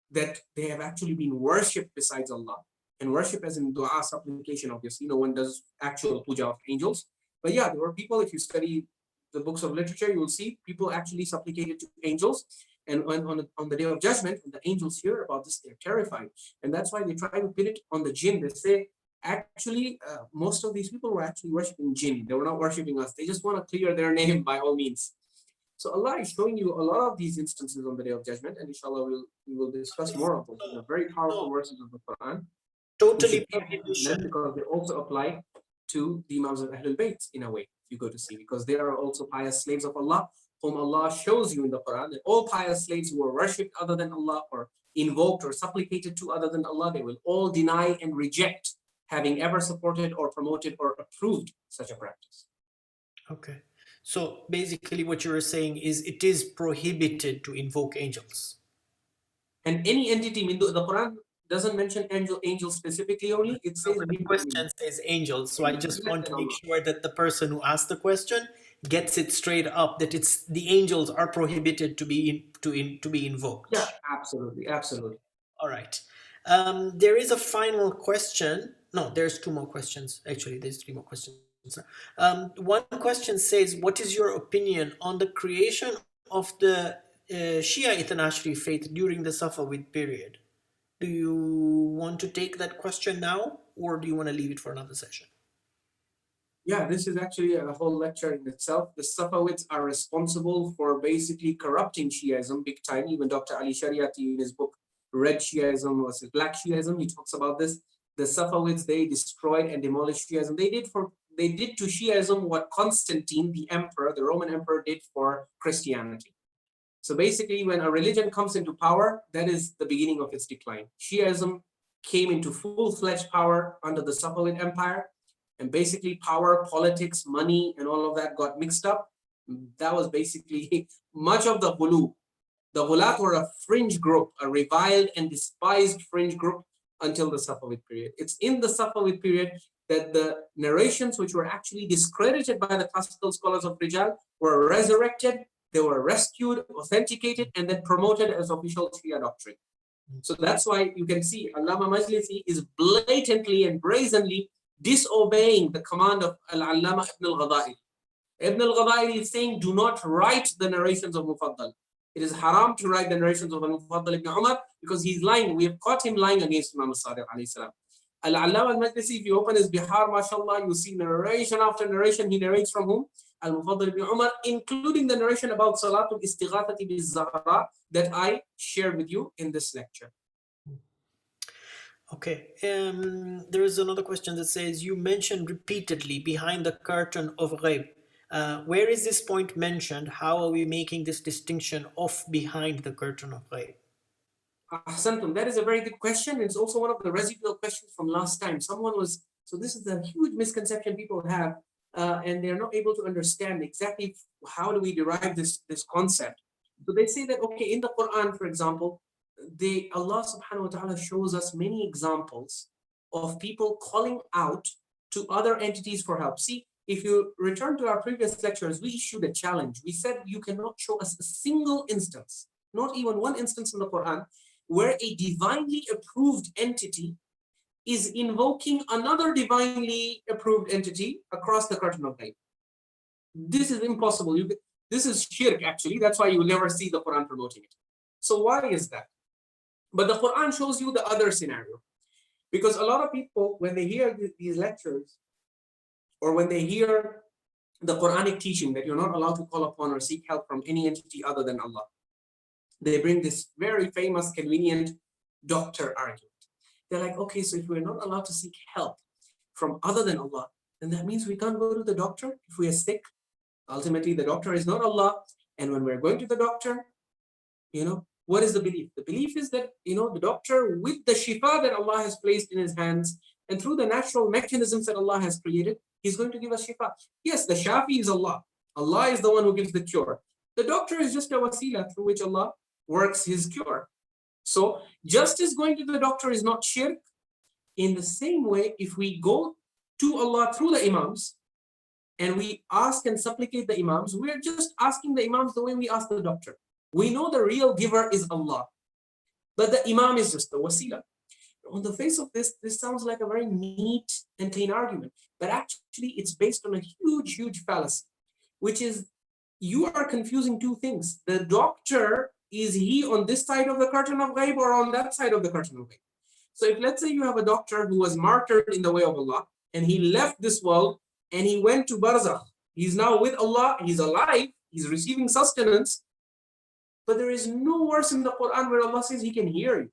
that they have actually been worshipped besides Allah. And worship as in dua, supplication, obviously. No one does actual puja of angels. But yeah, there were people, if you study the books of literature, you will see people actually supplicated to angels. And when on the Day of Judgment, when the angels hear about this, they're terrified. And that's why they try to pin it on the jinn. They say, actually, most of these people were actually worshiping jinn. They were not worshiping us. They just want to clear their name by all means. So Allah is showing you a lot of these instances on the Day of Judgment. And inshallah, we will discuss more of them. Very powerful verses of the Quran. Totally prohibition, because they also apply to the Imams of Ahlul Bayt in a way, you go to see, because they are also pious slaves of Allah, whom Allah shows you in the Quran that all pious slaves who are worshipped other than Allah or invoked or supplicated to other than Allah, they will all deny and reject having ever supported or promoted or approved such a practice. Okay. So basically what you were saying is it is prohibited to invoke angels. And any entity, the Quran doesn't mention angels specifically only, it says the question says angels, so I just want to make sure that the person who asked the question gets it straight up, that it's the angels are prohibited to be invoked. Yeah, absolutely. All right. There is a final question. No, there's two more questions. Actually, there's three more questions. One question says, what is your opinion on the creation of the Shia Ithnashri faith during the Safavid period? Do you want to take that question now, or do you want to leave it for another session? Yeah, this is actually a whole lecture in itself. The Safavids are responsible for basically corrupting Shiaism big time. Even Dr. Ali Shariati in his book, Red Shiaism versus Black Shiaism, he talks about this. The Safavids, they destroyed and demolished Shiaism. They did to Shiaism what Constantine, the emperor, the Roman emperor, did for Christianity. So basically, when a religion comes into power, that is the beginning of its decline. Shiaism came into full-fledged power under the Safavid Empire, and basically power, politics, money, and all of that got mixed up. That was basically much of the Ghuluww. The Ghulaat were a fringe group, a reviled and despised fringe group until the Safavid period. It's in the Safavid period that the narrations, which were actually discredited by the classical scholars of Rijaal, were resurrected, they were rescued, authenticated, and then promoted as official Shia doctrine. So that's why you can see Allama Majlisi is blatantly and brazenly disobeying the command of Al-Allama Ibnul Ghadairi. Ibnul Ghadairi is saying, do not write the narrations of Mufaddal. It is haram to write the narrations of Mufaddal ibn Umar because he's lying. We have caught him lying against Imam Sadiq alayhi salam. Al-Allama al-Majlisi, if you open his Bihar, mashallah, you see narration after narration. He narrates from whom? Al-Mufaddal ibn Umar, including the narration about Salatul Istighatha bi-Zahra that I shared with you in this lecture. Okay, there is another question that says, you mentioned repeatedly behind the curtain of Ghayb. Where is this point mentioned? How are we making this distinction of behind the curtain of Ghayb? Ahsantum, that is a very good question. It's also one of the residual questions from last time. So this is a huge misconception people have, and they're not able to understand exactly how do we derive this concept. So they say that, okay, in the Quran, for example, Allah subhanahu wa ta'ala shows us many examples of people calling out to other entities for help. See, if you return to our previous lectures, we issued a challenge. We said you cannot show us a single instance, not even one instance in the Quran, where a divinely approved entity is invoking another divinely approved entity across the curtain of Ghayb. This is impossible. This is shirk, actually. That's why you will never see the Quran promoting it. So why is that? But the Quran shows you the other scenario. Because a lot of people, when they hear these lectures, or when they hear the Quranic teaching that you're not allowed to call upon or seek help from any entity other than Allah, they bring this very famous, convenient doctor argument. They're like, okay, so if we're not allowed to seek help from other than Allah, then that means we can't go to the doctor if we are sick. Ultimately, the doctor is not Allah. And when we're going to the doctor, what is the belief? The belief is that, the doctor, with the shifa that Allah has placed in his hands and through the natural mechanisms that Allah has created, he's going to give us shifa. Yes, the shafi is Allah. Allah is the one who gives the cure. The doctor is just a wasila through which Allah works his cure. So just as going to the doctor is not shirk, in the same way, if we go to Allah through the Imams and we ask and supplicate the Imams, we're just asking the Imams the way we ask the doctor. We know the real giver is Allah, but the Imam is just the wasila. On the face of this sounds like a very neat and clean argument, but actually it's based on a huge, huge fallacy, which is you are confusing two things. The doctor, is he on this side of the curtain of Ghayb or on that side of the curtain of Ghayb? So if let's say you have a doctor who was martyred in the way of Allah and he left this world and he went to Barzakh, he's now with Allah, he's alive, he's receiving sustenance, but there is no verse in the Quran where Allah says he can hear you.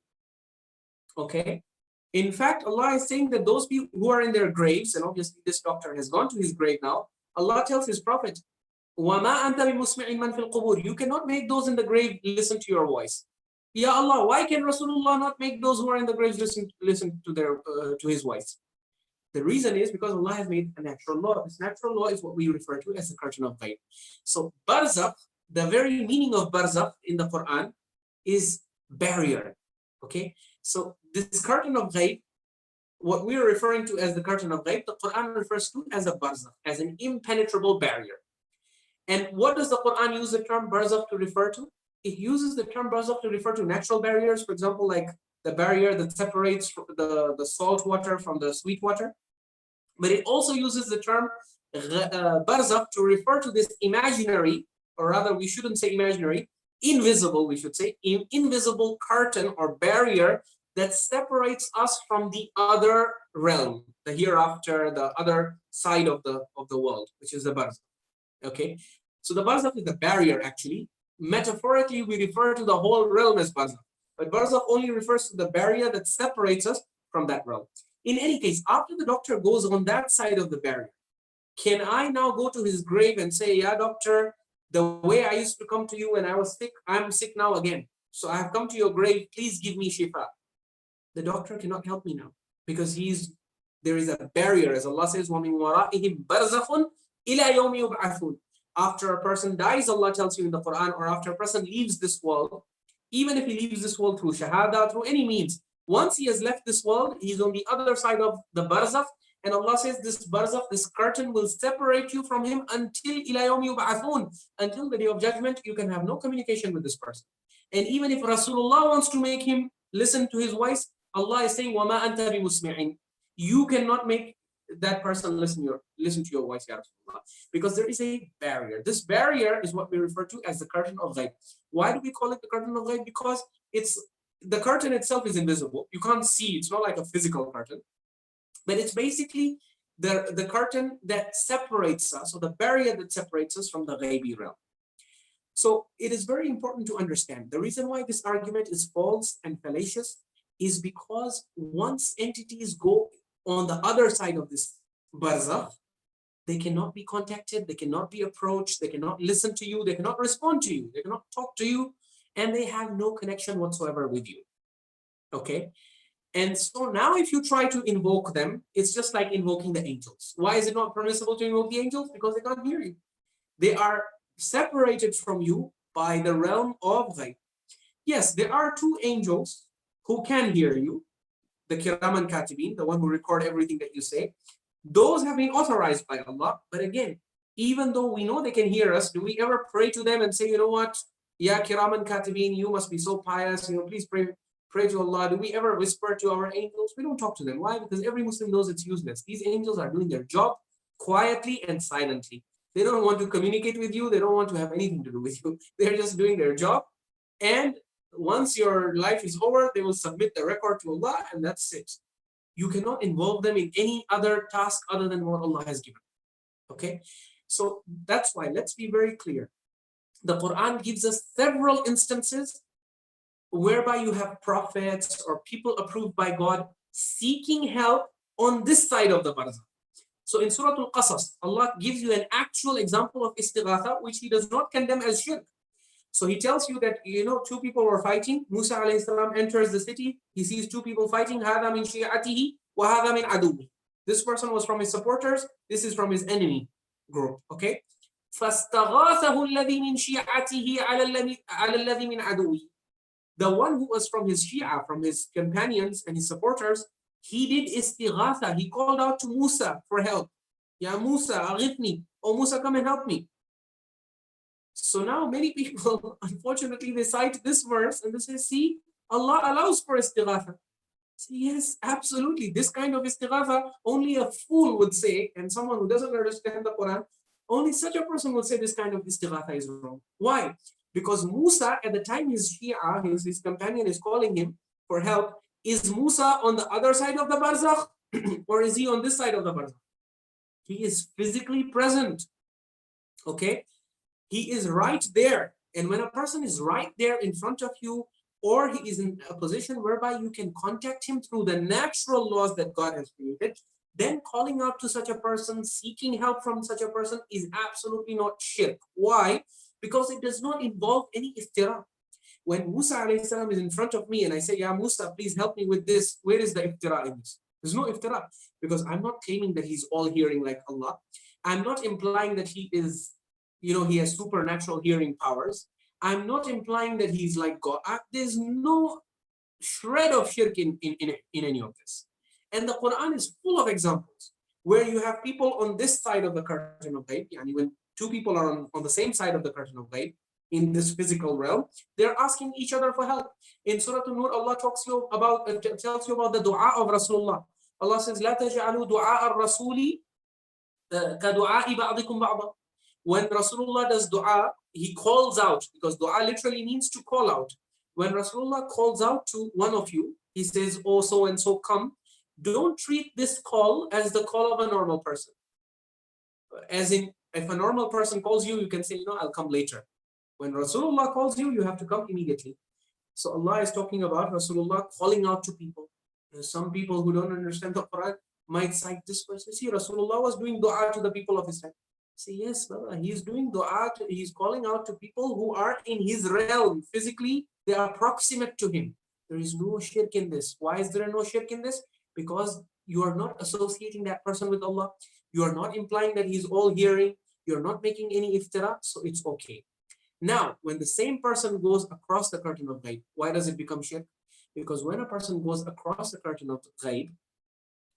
Okay? In fact, Allah is saying that those people who are in their graves, and obviously this doctor has gone to his grave now, Allah tells his prophet, وَمَا أَنْتَ بِمُسْمِعٍ مَنْ فِي الْقُبُورِ. You cannot make those in the grave listen to your voice. Ya Allah, why can Rasulullah not make those who are in the graves listen to his voice? The reason is because Allah has made a natural law. This natural law is what we refer to as the curtain of Ghayb. So Barzakh, the very meaning of Barzakh in the Quran is barrier. Okay? So this curtain of Ghayb, what we are referring to as the curtain of Ghayb, the Quran refers to as a Barzakh, as an impenetrable barrier. And what does the Quran use the term Barzakh to refer to? It uses the term Barzakh to refer to natural barriers, for example, like the barrier that separates the salt water from the sweet water. But it also uses the term Barzakh to refer to this imaginary, or rather we shouldn't say imaginary, invisible, we should say, invisible curtain or barrier that separates us from the other realm, the hereafter, the other side of the world, which is the barzakh. Okay, so the barzakh is the barrier actually. Metaphorically, we refer to the whole realm as barzakh, but barzakh only refers to the barrier that separates us from that realm. In any case, after the doctor goes on that side of the barrier, can I now go to his grave and say, yeah, doctor, the way I used to come to you when I was sick, I'm sick now again. So I have come to your grave, please give me shifa. The doctor cannot help me now because there is a barrier, as Allah says, وَمِن وَرَائِهِمْ بَرْزَخٌ إِلَى يَوْمِ يُبْعَثُونَ. After a person dies, Allah tells you in the Quran, or after a person leaves this world, even if he leaves this world through shahada, through any means, once he has left this world, he's on the other side of the barzakh, and Allah says this barzakh, this curtain will separate you from him until إِلَى يَوْمِ يُبْعَثُونَ, until the day of judgment. You can have no communication with this person. And even if Rasulullah wants to make him listen to his voice, Allah is saying, وَمَا أَنْتَ بِمُسْمِعٍ. You cannot make that person listen to your voice, Ya Rasulullah, because there is a barrier. This barrier is what we refer to as the curtain of Ghayb. Why do we call it the curtain of Ghayb? Because the curtain itself is invisible. You can't see. It's not like a physical curtain, but it's basically the curtain that separates us, or the barrier that separates us from the Ghaybi realm. So it is very important to understand the reason why this argument is false and fallacious is because once entities go on the other side of this barzakh, they cannot be contacted, they cannot be approached, they cannot listen to you, they cannot respond to you, they cannot talk to you, and they have no connection whatsoever with you. Okay? And so now if you try to invoke them, it's just like invoking the angels. Why is it not permissible to invoke the angels? Because they can't hear you. They are separated from you by the realm of Ghayb. Yes, there are two angels who can hear you, the Kiraman Katibin, the one who record everything that you say. Those have been authorized by Allah. But again, even though we know they can hear us, do we ever pray to them and say, you know what, Ya Kiraman Katibin, you must be so pious, please pray to Allah. Do we ever whisper to our angels? We don't talk to them. Why? Because every Muslim knows it's useless. These angels are doing their job quietly and silently. They don't want to communicate with you. They don't want to have anything to do with you. They're just doing their job. And once your life is over, they will submit the record to Allah, and that's it. You cannot involve them in any other task other than what Allah has given. Okay? So that's why, let's be very clear. The Quran gives us several instances whereby you have prophets or people approved by God seeking help on this side of the barzakh. So in Surah Al-Qasas, Allah gives you an actual example of Istighatha, which He does not condemn as shirk. So He tells you that, two people were fighting. Musa alayhi salam enters the city. He sees two people fighting. هَذَا مِنْ شِيعَتِهِ وَهَذَا مِنْ عَدُوِّهِ. This person was from his supporters. This is from his enemy group. Okay? فَاسْتَغَاثَهُ الَّذِي مِنْ شِيعَتِهِ عَلَى الَّذِي مِنْ عَدُوِّهِ. The one who was from his Shia, from his companions and his supporters, he did istighatha. He called out to Musa for help. Ya Musa, aghithni. Oh Musa, come and help me. So now many people, unfortunately, they cite this verse and they say, see, Allah allows for istighatha. So yes, absolutely. This kind of istighatha, only a fool would say, and someone who doesn't understand the Quran, only such a person would say this kind of istighatha is wrong. Why? Because Musa, at the time his Shia, his companion is calling him for help, is Musa on the other side of the barzakh or is he on this side of the barzakh? He is physically present. Okay? He is right there. And when a person is right there in front of you, or he is in a position whereby you can contact him through the natural laws that God has created, then calling out to such a person, seeking help from such a person is absolutely not shirk. Why? Because it does not involve any iftira. When Musa alayhi salam is in front of me and I say, Ya Musa, please help me with this, where is the iftira in this? There's no iftira, because I'm not claiming that he's all hearing like Allah. I'm not implying that he is, he has supernatural hearing powers. I'm not implying that he's like God. There's no shred of shirk in any of this. And the Quran is full of examples where you have people on this side of the curtain of Ghayb, and when two people are on the same side of the curtain of Ghayb, in this physical realm, they're asking each other for help. In Surah An-Nur, Allah tells you about the dua of Rasulullah. Allah says, "La taj'alu du'a ar-rasuli ka du'a'i ba'dikum ba'da." When Rasulullah does dua, he calls out, because dua literally means to call out. when Rasulullah calls out to one of you, he says, oh, so and so come, don't treat this call as the call of a normal person. As in, if a normal person calls you, you can say, I'll come later. When Rasulullah calls you, you have to come immediately. So Allah is talking about Rasulullah calling out to people. Some people who don't understand the Quran might cite this verse. See, Rasulullah was doing dua to the people of his time. Say, yes, brother, he's doing dua, he's calling out to people who are in his realm. Physically, they are proximate to him. There is no shirk in this. Why is there no shirk in this? Because you are not associating that person with Allah. You are not implying that he's all hearing. You're not making any iftira, so it's okay. Now, when the same person goes across the curtain of Ghayb, why does it become shirk? Because when a person goes across the curtain of Ghayb,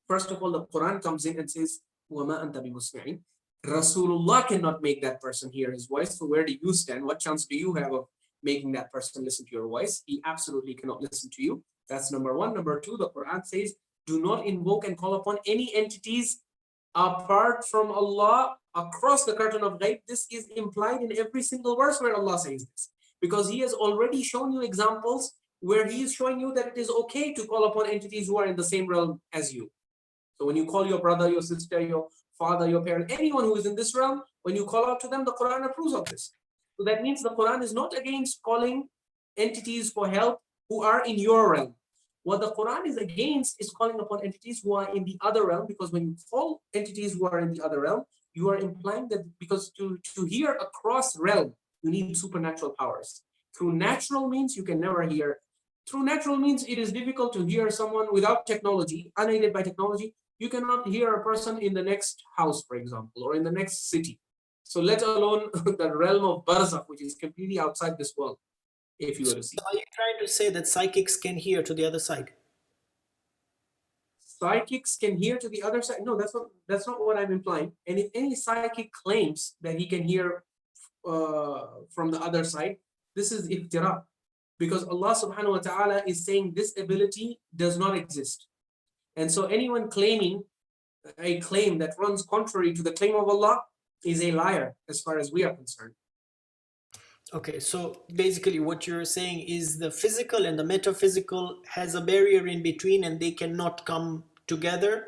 first of all, the Quran comes in and says, وَمَا أَنْتَ بِمُسْمِعٍ. Rasulullah cannot make that person hear his voice. So where do you stand? What chance do you have of making that person listen to your voice? He absolutely cannot listen to you. That's number one. Number two, the Quran says, do not invoke and call upon any entities apart from Allah across the curtain of Ghayb. This is implied in every single verse where Allah says this, because he has already shown you examples where he is showing you that it is okay to call upon entities who are in the same realm as you. So when you call your brother, your sister, your father, your parent, anyone who is in this realm, when you call out to them, the Quran approves of this. So that means the Quran is not against calling entities for help who are in your realm. What the Quran is against is calling upon entities who are in the other realm, because when you call entities who are in the other realm, you are implying that because to hear across realm, you need supernatural powers. Through natural means, you can never hear. Through natural means, it is difficult to hear someone without technology, unaided by technology. You cannot hear a person in the next house, for example, or in the next city. So let alone the realm of Barzakh, which is completely outside this world, if you were to see. Are you trying to say that psychics can hear to the other side? Psychics can hear to the other side? No, that's not what I'm implying. And if any psychic claims that he can hear from the other side, this is iftira. Because Allah subhanahu wa ta'ala is saying this ability does not exist. And so anyone claiming a claim that runs contrary to the claim of Allah is a liar as far as we are concerned. Okay, so basically what you're saying is the physical and the metaphysical has a barrier in between and they cannot come together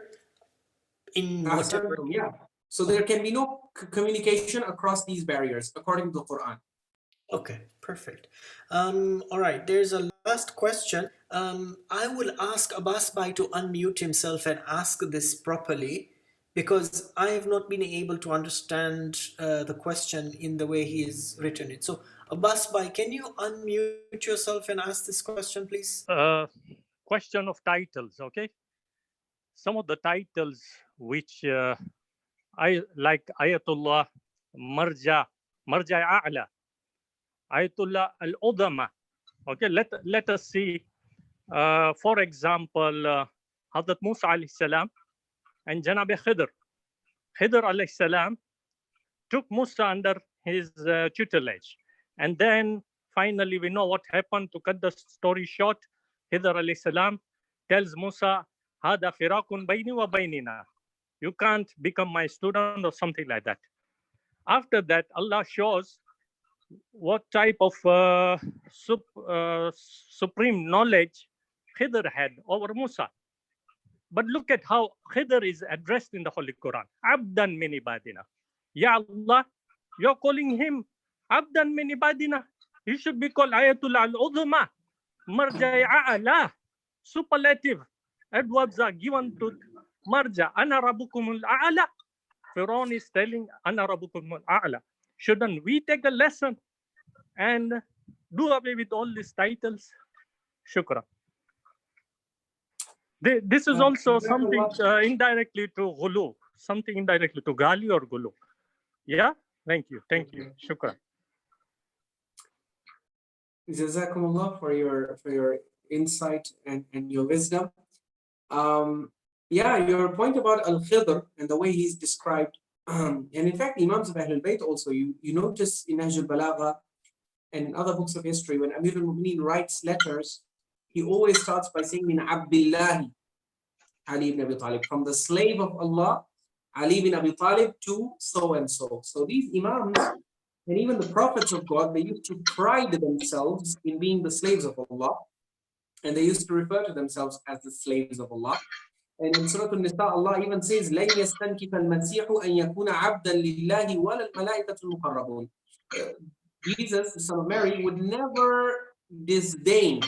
in whatever. Yeah. So there can be no communication across these barriers according to the Quran. Okay, perfect. All right, there's a last question. I will ask Abbas Bhai to unmute himself and ask this properly, because I have not been able to understand the question in the way he has written it. So Abbas Bhai, can you unmute yourself and ask this question, please? Question of titles, okay? Some of the titles which I like, Ayyatullah A'la, Ayyatullah al Udhama. Okay, let us see. For example, Hazrat Musa alayhi salam and Janab Khidr. Khidr alayhi salam took Musa under his tutelage. And then finally we know what happened. To cut the story short, Khidr alayhi salam tells Musa, Hada firakun bayni wa baynina. You can't become my student or something like that. After that, Allah shows what type of supreme knowledge Khidr had over Musa. But look at how Khidr is addressed in the Holy Quran. Abdan min ibadina. Ya Allah, you're calling him Abdan min ibadina. He should be called Ayyatullah al Udhama. Marja'i a'la. Superlative adverbs are given to Marja. Ana rabbukumul a'la. Pharaoh is telling Ana rabbukumul a'la. Shouldn't we take a lesson and do away with all these titles? Shukran. This is also something indirectly to Ghuluww, something indirectly to Gali or Ghuluww. Yeah, thank you. Shukran. Jazakumullah for your insight and your wisdom. Yeah, your point about Al-Khidr and the way he's described. And in fact, Imams of Ahlul Bayt also, you notice in Nahj al-Balagha and in other books of history, when Amir al-Mu'mineen writes letters, he always starts by saying, Min Abdillahi, Ali ibn Abi Talib, from the slave of Allah, Ali ibn Abi Talib to so and so. So these Imams And even the prophets of God, they used to pride themselves in being the slaves of Allah. And they used to refer to themselves as the slaves of Allah. And in Surah An-Nisa, Allah even says, لَن يَسْتَنْكِفَ الْمَسِيحُ أَن يَكُونَ عَبْدًا لِلَّهِ وَلَا الْمَلَائِكَةُ الْمُقَرَّبُونَ. Jesus, the son of Mary, would never disdain.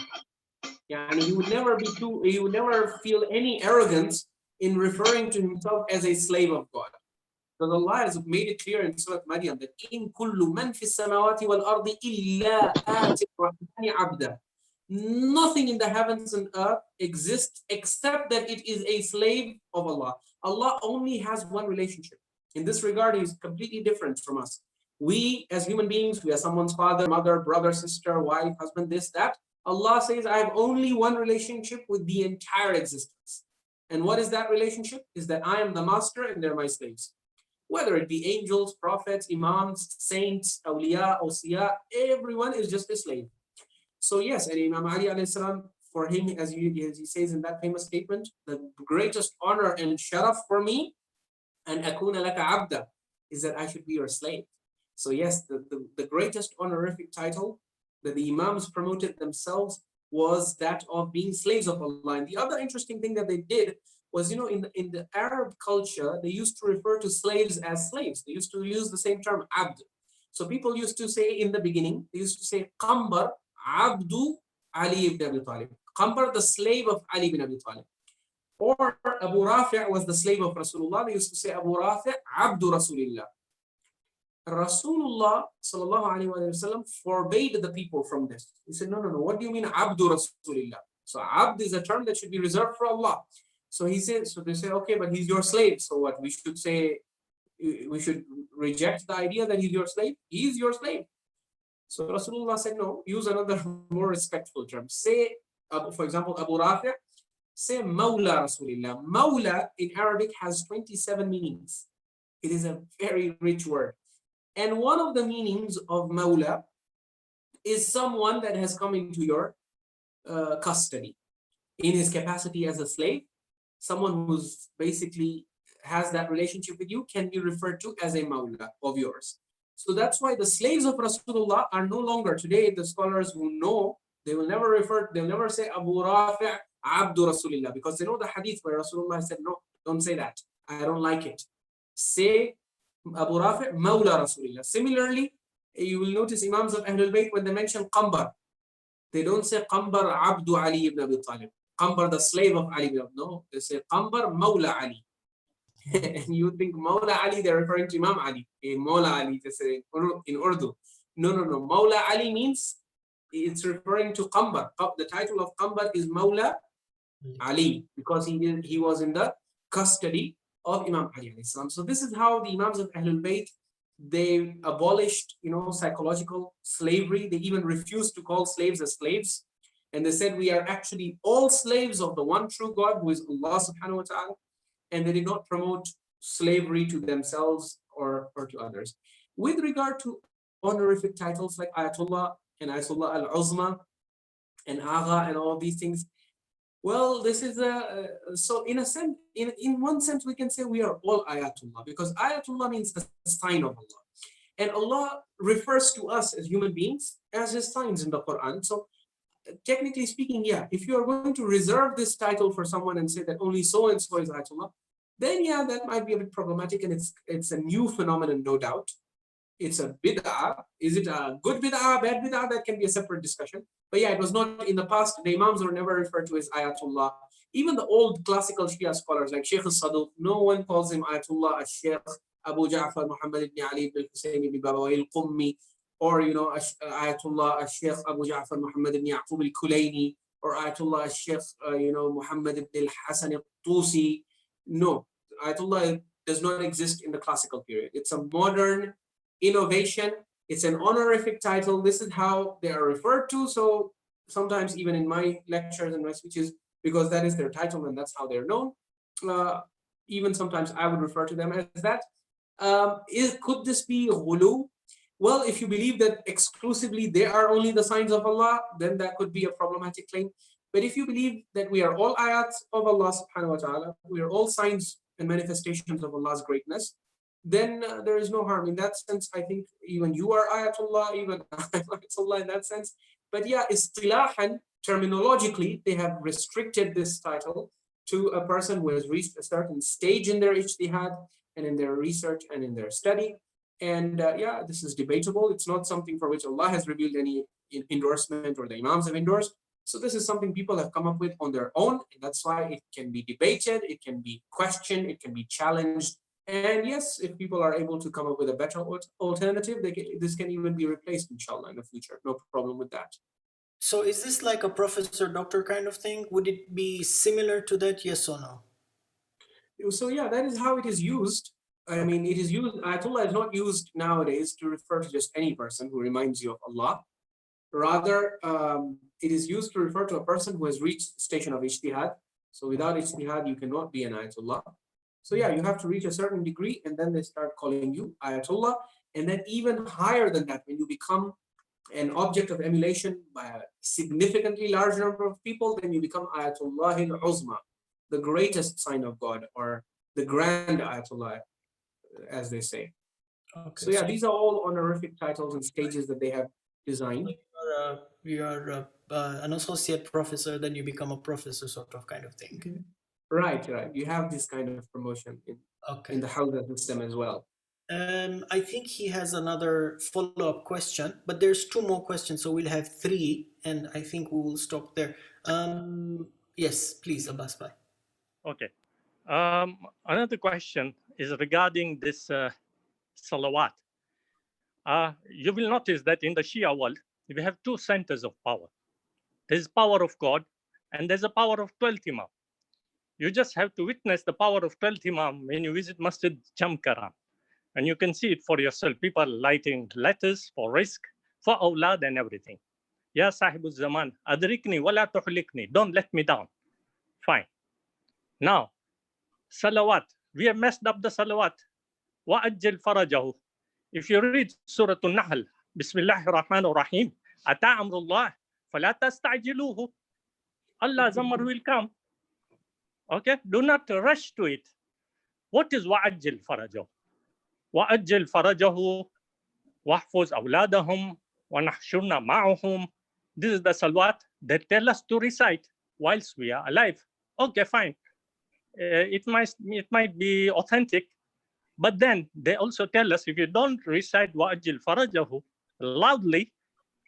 He would never feel any arrogance in referring to himself as a slave of God. Because Allah has made it clear in Surah Maryam that in kullu man fis samawati wal ardi illa ati rahmani abda. Nothing in the heavens and earth exists except that it is a slave of Allah. Allah only has one relationship. In this regard, He is completely different from us. We, as human beings, we are someone's father, mother, brother, sister, wife, husband, this, that. Allah says, I have only one relationship with the entire existence. And what is that relationship? Is that I am the master and they're my slaves. Whether it be angels, prophets, imams, saints, awliya, awsiya, everyone is just a slave. So yes, and Imam Ali alayhi salam, for him, as he says in that famous statement, the greatest honor and sharaf for me, and akuna laka abda, is that I should be your slave. So yes, the greatest honorific title that the imams promoted themselves was that of being slaves of Allah. And the other interesting thing that they did was, in the Arab culture, they used to refer to slaves as slaves. They used to use the same term, abd. So people used to say in the beginning, they used to say, Qambar Abdu Ali ibn Abi Talib. Qambar, the slave of Ali ibn Abi Talib. Or Abu Rafi' was the slave of Rasulullah. They used to say Abu Rafi' Abdu Rasulillah. Rasulullah sallallahu alaihi wasallam forbade the people from this. He said, no, what do you mean Abdu Rasulillah? So Abd is a term that should be reserved for Allah. So they say, okay, but he's your slave. So what? We should reject the idea that he's your slave. He is your slave. So Rasulullah said, no, use another more respectful term. Say, for example, Abu Rafi', say Mawla Rasulillah. Mawla in Arabic has 27 meanings. It is a very rich word. And one of the meanings of Mawla is someone that has come into your custody in his capacity as a slave. Someone who's basically has that relationship with you can be referred to as a Mawla of yours. So that's why the slaves of Rasulullah are no longer, today the scholars who know, they'll never say Abu Rafi' Abdu Rasulillah, because they know the hadith where Rasulullah said, no, don't say that. I don't like it. Say Abu Rafi' Mawla Rasulillah. Similarly, you will notice Imams of Ahlul Bayt, when they mention Qambar, they don't say Qambar Abdu Ali ibn Abi Talib. Qambar, the slave of Ali ibn Abi Talib. No, they say Qambar Mawla Ali. And you think Mawla Ali, they're referring to Imam Ali. Mawla Ali, they say in Urdu. No. Mawla Ali means it's referring to Qambar. The title of Qambar is Mawla Ali, because he was in the custody of Imam Ali. So this is how the Imams of Ahlul Bayt, they abolished, psychological slavery. They even refused to call slaves as slaves. And they said, we are actually all slaves of the one true God, who is Allah subhanahu wa ta'ala. And they did not promote slavery to themselves or to others. With regard to honorific titles like Ayyatullah and Ayyatullah al Udhama and Agha and all these things, well, this is so in a sense, in one sense, we can say we are all Ayatullah, because Ayatullah means the sign of Allah. And Allah refers to us as human beings as His signs in the Quran. So technically speaking, yeah, if you are going to reserve this title for someone and say that only so and so is Ayatullah, then yeah, that might be a bit problematic, and it's a new phenomenon, no doubt. It's a bid'ah. Is it a good bid'ah, bad bid'ah? That can be a separate discussion. But yeah, it was not in the past. The Imams were never referred to as Ayatullah. Even the old classical Shia scholars like Shaykh Saduq, no one calls him Ayatullah al-Shaykh Abu Ja'far Muhammad ibn Ali ibn Hussein ibn Babawayh al-Qummi, or Ayatullah al-Shaykh Abu Ja'far Muhammad ibn Ya'qub al-Kulayni, or Ayatullah al-Shaykh Muhammad ibn al-Hasan al-Tusi. No, Ayatullah does not exist in the classical period. It's a modern innovation. It's an honorific title. This is how they are referred to. So sometimes even in my lectures and my speeches, because that is their title and that's how they're known, even sometimes I would refer to them as that. Could this be Ghuluww? Well, if you believe that exclusively they are only the signs of Allah, then that could be a problematic claim. But if you believe that we are all ayats of Allah subhanahu wa ta'ala, we are all signs and manifestations of Allah's greatness, then there is no harm. In that sense, I think even you are Ayatullah, even I'm Ayatullah in that sense. But yeah, istilahan, terminologically, they have restricted this title to a person who has reached a certain stage in their ijtihad and in their research and in their study. And yeah, this is debatable. It's not something for which Allah has revealed any endorsement or the Imams have endorsed. So this is something people have come up with on their own. And that's why it can be debated, it can be questioned, it can be challenged. And yes, if people are able to come up with a better alternative, this can even be replaced, inshallah, in the future. No problem with that. So is this like a professor doctor kind of thing? Would it be similar to that, yes or no? So yeah, that is how it is used. I mean, it is used, Ayatullah is not used nowadays to refer to just any person who reminds you of Allah. Rather, it is used to refer to a person who has reached the station of ijtihad. So without ijtihad, you cannot be an Ayatullah. So yeah, you have to reach a certain degree and then they start calling you Ayatullah. And then even higher than that, when you become an object of emulation by a significantly large number of people, then you become Ayatullah al Uzma, the greatest sign of God, or the grand Ayatullah, as they say. Okay, so yeah, these are all honorific titles and stages that they have designed. You are an associate professor, then you become a professor, sort of kind of thing. Right. You have this kind of promotion in the Hawza system as well. I think he has another follow-up question, but there's 2 more questions, so we'll have 3, and I think we will stop there. Yes, please, Abbas bhai. Okay. Another question is regarding this salawat. You will notice that in the Shia world, we have 2 centers of power. There's power of God, and there's a power of 12th Imam. You just have to witness the power of 12th Imam when you visit Masjid Jamkaran. And you can see it for yourself. People lighting letters for risk, for awlad and everything. Ya sahibul zaman, adrikni wala tuhlikni. Don't let me down. Fine. Now, salawat. We have messed up the salawat. Wa Ajjil Farajahum. If you read Surah An-Nahl, Bismillahir Rahmanir Rahim, Ata amrullah, fala tasta'jiluhu. Allah's amr will come. Okay, do not rush to it. What is Wa Ajjil Farajahum? Wa Ajjil Farajahum, wahfuz awladahum, wa nahshurna ma'ahum. This is the salawat that tell us to recite whilst we are alive. Okay, fine. It might be authentic, but then they also tell us if you don't recite Wa Ajjil Farajahum loudly,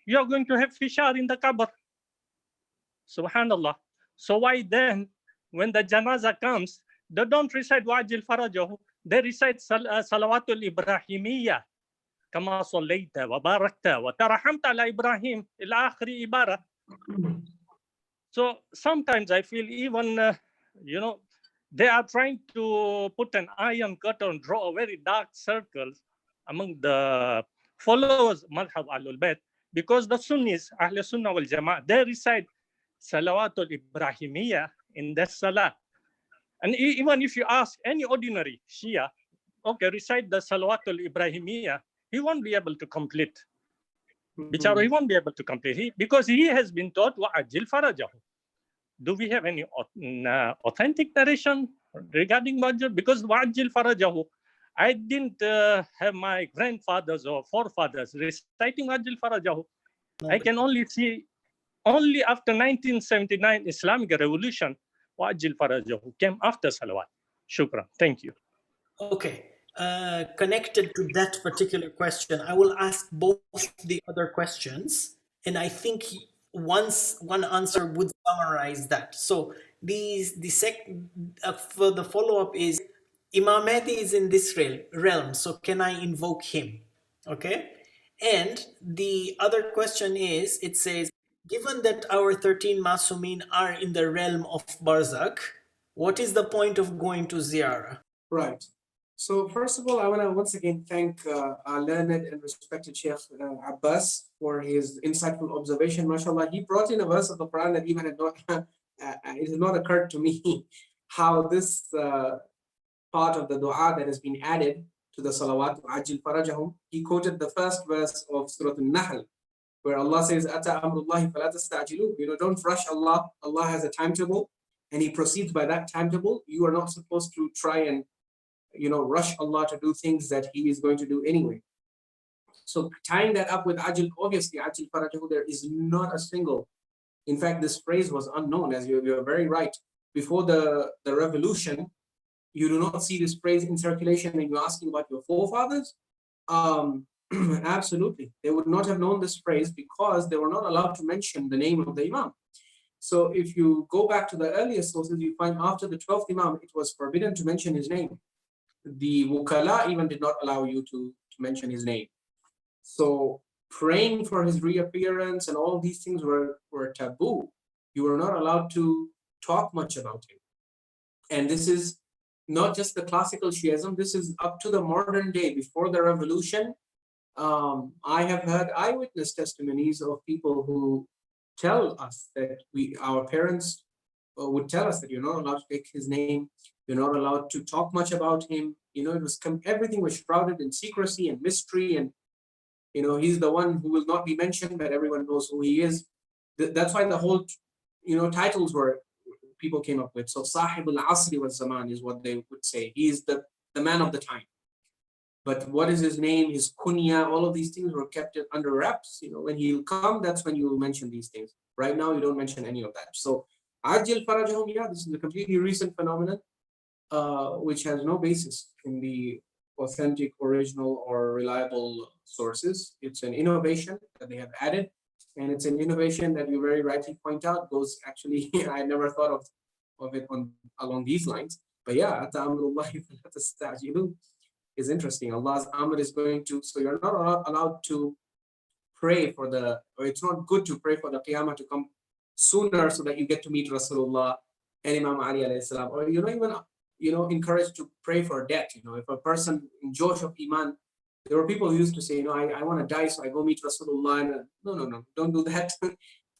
you're going to have fishar in the qabr. Subhanallah. So why then, when the janaza comes, they don't recite Wa Ajjil Farajahum, they recite Salawatul Ibrahimiyya. Kama sallaita wa barakta wa tarahamta ala Ibrahim ila akhri ibara. So sometimes I feel even, they are trying to put an iron curtain, draw a very dark circle among the followers Madhab Ahlul Bayt, because the Sunnis, Ahl Sunnah wal Jama'ah, they recite Salawatul Ibrahimiyya in their salah. And even if you ask any ordinary Shia, okay, recite the Salawatul Ibrahimiyya, he won't be able to complete. Bicharo, he won't be able to complete because he has been taught Wa Ajjil Farajahum. Do we have any authentic narration regarding Wa Ajjil? Because Wa Ajjil Farajahum, I didn't have my grandfathers or forefathers reciting Wa Ajjil Farajahum. I can only see, only after 1979 Islamic Revolution, Wa Ajjil Farajahum came after Salawat. Shukran. Thank you. Okay. Connected to that particular question, I will ask both the other questions, and I think one answer would summarize that. So for the follow-up is, Imam Mahdi is in this realm, so can I invoke him? Okay. And the other question is, it says, given that our 13 Masumin are in the realm of Barzakh, what is the point of going to Ziyarah? Right. So first of all, I want to once again thank our learned and respected Sheikh Abbas for his insightful observation. MashaAllah, he brought in a verse of the Quran that even had not, it has not occurred to me how this part of the dua that has been added to the salawat, Wa Ajjil Farajahum, he quoted the first verse of Surah An-Nahl, where Allah says, Ata amrullahi fala tasta'jilu. Don't rush Allah. Allah has a timetable, and He proceeds by that timetable. You are not supposed to try and rush Allah to do things that He is going to do anyway. So tying that up with Ajil, obviously Ajjil Farajahum, there is not a single. In fact, this phrase was unknown, as you're very right. Before the revolution, you do not see this phrase in circulation, and you're asking about your forefathers. Absolutely, they would not have known this phrase because they were not allowed to mention the name of the Imam. So if you go back to the earliest sources, you find after the 12th Imam, it was forbidden to mention his name. The Wukala even did not allow you to mention his name. So praying for his reappearance and all these things were taboo. You were not allowed to talk much about him. And this is not just the classical Shiism, this is up to the modern day. Before the revolution, I have heard eyewitness testimonies of people who tell us that our parents would tell us that you're not allowed to take his name, you're not allowed to talk much about him. It was everything was shrouded in secrecy and mystery, and he's the one who will not be mentioned, but everyone knows who he is. That's why the whole titles were people came up with. So Sahib al-Asri wal Zaman is what they would say. He's the man of the time. But what is his name, his kunya, all of these things were kept under wraps. When he'll come, that's when you will mention these things. Right now, you don't mention any of that. So Ajjil Farajahum, this is a completely recent phenomenon, which has no basis in the authentic, original, or reliable sources. It's an innovation that they have added, and it's an innovation that you very rightly point out goes actually, I never thought of it along these lines. But yeah, is interesting. Allah's Amr is going to, so you're not allowed to pray for or it's not good to pray for the Qiyamah to come sooner so that you get to meet Rasulullah and Imam Ali alayhi salam, or even encouraged to pray for death. If a person in Josh of Iman, there were people who used to say, I want to die, so I go meet Rasulullah. And no, don't do that.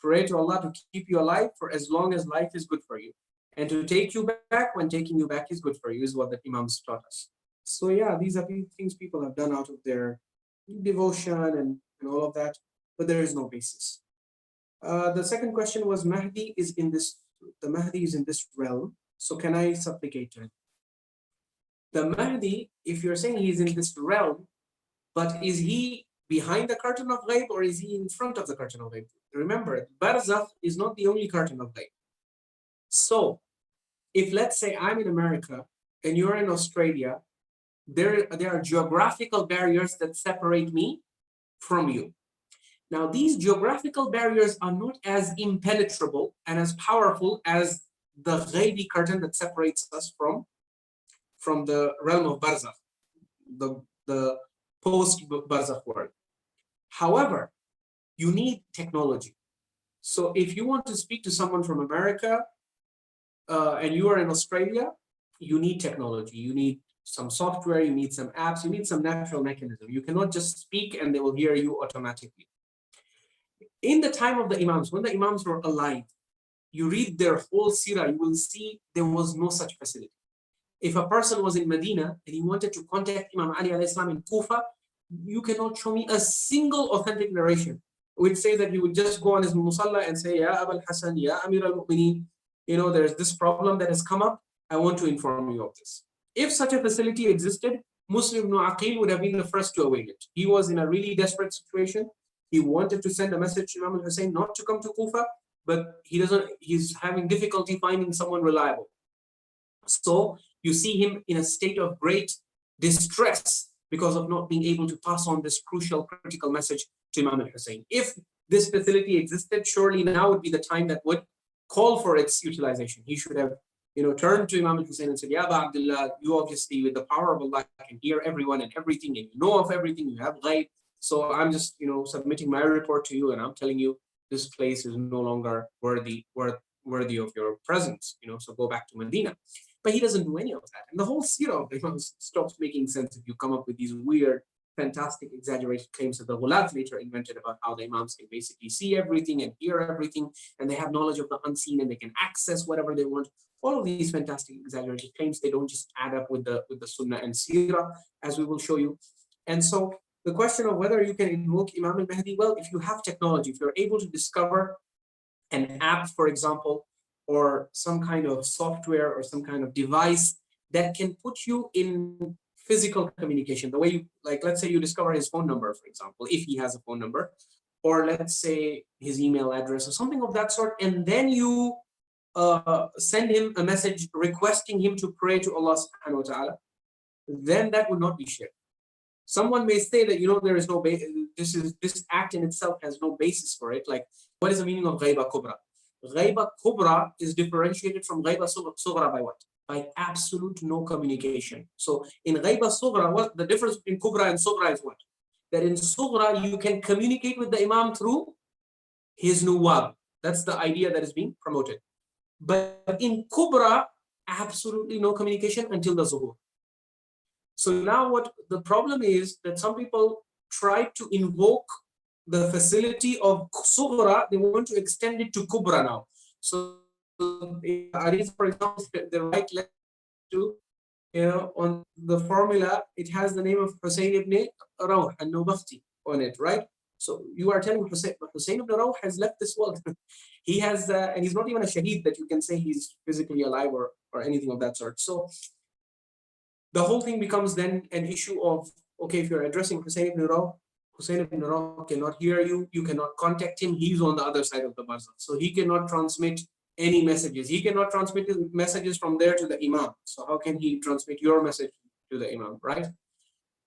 Pray to Allah to keep you alive for as long as life is good for you, and to take you back when taking you back is good for you, is what the Imams taught us. So yeah, these are things people have done out of their devotion and all of that, but there is no basis. The second question was, the Mahdi is in this realm, so can I supplicate to him? The Mahdi, if you're saying he's in this realm, but is he behind the curtain of Ghayb, or is he in front of the curtain of Ghayb? Remember, Barzakh is not the only curtain of Ghayb. So if, let's say, I'm in America and you're in Australia, there are geographical barriers that separate me from you. Now, these geographical barriers are not as impenetrable and as powerful as the Ghaybi curtain that separates us from the realm of Barzakh, the post-Barzakh world. However, you need technology. So if you want to speak to someone from America and you are in Australia, you need technology. You need some software, you need some apps, you need some natural mechanism. You cannot just speak and they will hear you automatically. In the time of the Imams, when the Imams were alive, you read their whole seerah, you will see there was no such facility. If a person was in Medina and he wanted to contact Imam Ali alayhi salam in Kufa, you cannot show me a single authentic narration which says that you would just go on his musalla and say, Ya Abul Hasan, Ya Amir al-Mu'mineen, there's this problem that has come up, I want to inform you of this. If such a facility existed, Muslim ibn Aqil would have been the first to avail it. He was in a really desperate situation. He wanted to send a message to Imam al-Hussein not to come to Kufa, but he's having difficulty finding someone reliable. So you see him in a state of great distress because of not being able to pass on this crucial, critical message to Imam al-Hussein. If this facility existed, surely now would be the time that would call for its utilization. He should have turned to Imam al-Hussein and said, Ya Aba Abdullah, you obviously with the power of Allah can hear everyone and everything, and you know of everything, you have Ghayb. So I'm just, submitting my report to you, and I'm telling you this place is no longer worthy of your presence, so go back to Medina. But he doesn't do any of that. And the whole seerah of the Imams stops making sense if you come up with these weird, fantastic, exaggerated claims that the Ghulaat later invented about how the Imams can basically see everything and hear everything, and they have knowledge of the unseen and they can access whatever they want. All of these fantastic, exaggerated claims, they don't just add up with the Sunnah and Seerah, as we will show you. And so the question of whether you can invoke Imam al-Mahdi, well, if you have technology, if you're able to discover an app, for example, or some kind of software or some kind of device that can put you in physical communication. The way you, like, let's say you discover his phone number, for example, if he has a phone number, or let's say his email address or something of that sort, and then you send him a message requesting him to pray to Allah subhanahu wa ta'ala, then that would not be shirk. Someone may say that, you know, there is no this act in itself has no basis for it. Like, what is the meaning of ghayba kubra? Ghayba kubra is differentiated from ghayba sughra by what? By absolute no communication. So in ghayba sughra, what the difference between kubra and sughra is what? That in sughra you can communicate with the imam through his nuwab. That's the idea that is being promoted. But in kubra, absolutely no communication until the zuhur. So now what the problem is that some people try to invoke the facility of sughra, they want to extend it to kubra now. So hadith, for example, the right letter to, you know, on the formula, it has the name of Hussein ibn Rawh al-Nubakhti on it, right? So you are telling Hussein ibn Rawh has left this world. He has, and he's not even a shaheed that you can say he's physically alive or anything of that sort. So the whole thing becomes then an issue of, okay, if you're addressing Hussein ibn Rawh cannot hear you, you cannot contact him, he's on the other side of the barzakh. So he cannot transmit any messages. He cannot transmit messages from there to the imam. So how can he transmit your message to the imam, right?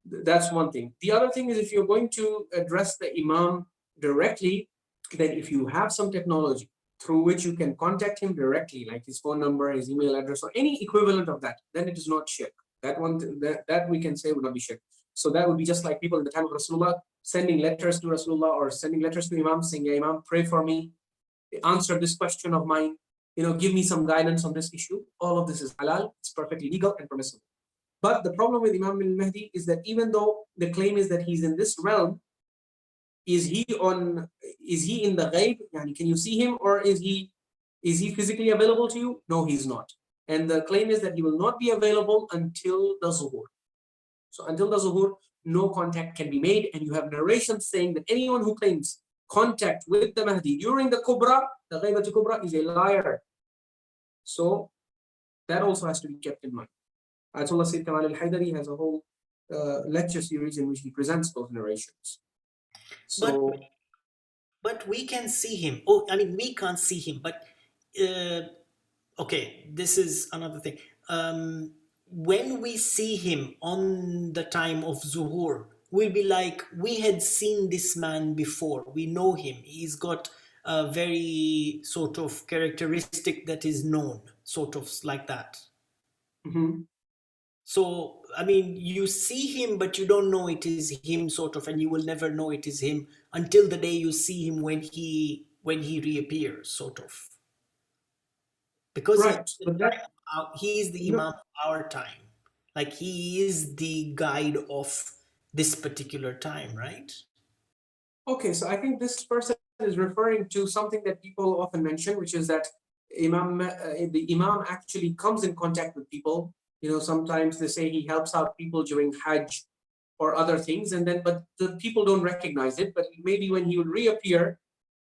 That's one thing. The other thing is, if you're going to address the imam directly, then if you have some technology through which you can contact him directly, like his phone number, his email address, or any equivalent of that, then it is not shirk. That one, that we can say would not be shirk. So that would be just like people in the time of Rasulullah sending letters to Rasulullah or sending letters to Imam saying, "Yeah, Imam, pray for me, answer this question of mine, you know, give me some guidance on this issue." All of this is halal, it's perfectly legal and permissible. But the problem with Imam al-Mahdi is that even though the claim is that he's in this realm, is he in the Ghayb? Can you see him, or is he physically available to you? No, he's not. And the claim is that he will not be available until the zuhur. So until the zuhur, no contact can be made, and you have narrations saying that anyone who claims contact with the Mahdi during the kubra, the Ghaybat kubra, is a liar. So that also has to be kept in mind. Ayatullah Sayyid al-Haydari has a whole lecture series in which he presents those narrations. So, but we can see him. Oh, I mean, we can't see him, but okay, this is another thing. When we see him on the time of Zuhur, we'll be like, we had seen this man before. We know him. He's got a very sort of characteristic that is known, sort of like that. mm-hmm. So, I mean, you see him, but you don't know it is him, sort of, and you will never know it is him until the day you see him when he reappears, sort of. Because right. he is the Imam of our time. Like, he is the guide of this particular time, right? Okay, so I think this person is referring to something that people often mention, which is that the Imam actually comes in contact with people. You know, sometimes they say he helps out people during Hajj or other things, but the people don't recognize it. But maybe when he will reappear,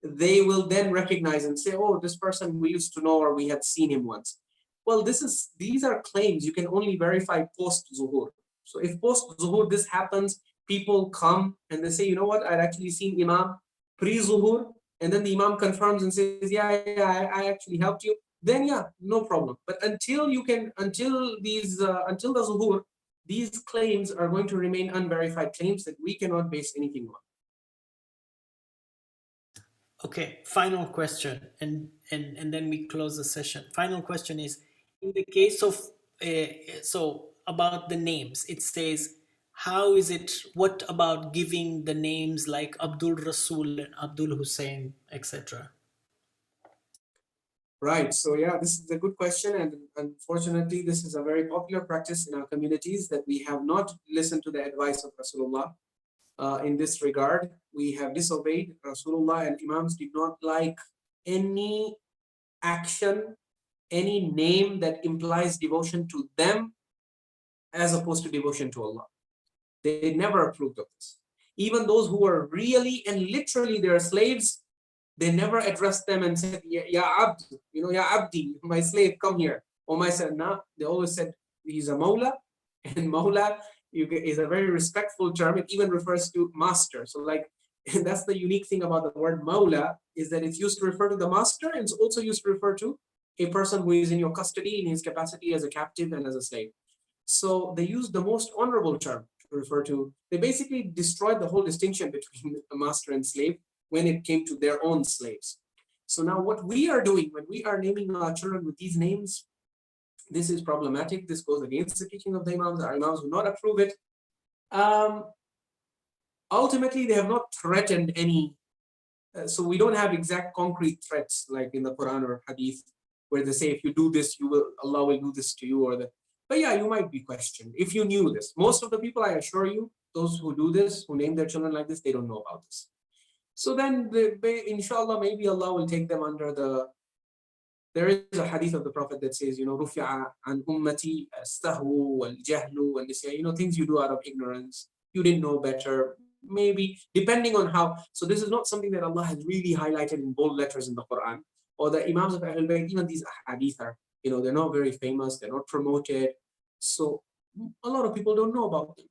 they will then recognize and say, "Oh, this person we used to know, or we had seen him once." Well, these are claims you can only verify post-Zuhur. So if post-Zuhur this happens, people come and they say, "You know what, I'd actually seen Imam pre-Zuhur," and then the Imam confirms and says, yeah, I actually helped you, then yeah, no problem. But until the Zuhur, these claims are going to remain unverified claims that we cannot base anything on. Okay, final question, and then we close the session. Final question is, in the case of so about the names, it says, how is it, what about giving the names like Abdul Rasul and Abdul Hussein, etc.? Right, so yeah, this is a good question, and unfortunately this is a very popular practice in our communities, that we have not listened to the advice of Rasulullah in this regard. We have disobeyed Rasulullah, and Imams did not like any action, any name that implies devotion to them as opposed to devotion to Allah. They never approved of this. Even those who were really and literally their slaves, they never addressed them and said, Ya Abd, Ya Abdi, my slave, come here. Or my son, nah. They always said, he's a Mawla, and Mawla is a very respectful term. It even refers to master. So like, and that's the unique thing about the word Mawla, is that it's used to refer to the master, and it's also used to refer to a person who is in your custody in his capacity as a captive and as a slave. So they use the most honorable term to refer to, they basically destroyed the whole distinction between a master and slave when it came to their own slaves. So now what we are doing when we are naming our children with these names, this is problematic. This goes against the teaching of the Imams. Our Imams will not approve it. Ultimately, they have not threatened any, so we don't have exact concrete threats like in the Quran or Hadith, where they say if you do this, Allah will do this to you, or that. But yeah, you might be questioned if you knew this. Most of the people, I assure you, those who do this, who name their children like this, they don't know about this. So then, inshallah, maybe Allah will take them under the. There is a hadith of the Prophet that says, rufi'a an ummati as-sahwu wal-jahlu wal-nisyan, things you do out of ignorance. You didn't know better. Maybe, depending on how. So this is not something that Allah has really highlighted in bold letters in the Quran. Or the Imams of Ahlul Bayt, even these ahadith are, they're not very famous, they're not promoted. So a lot of people don't know about them.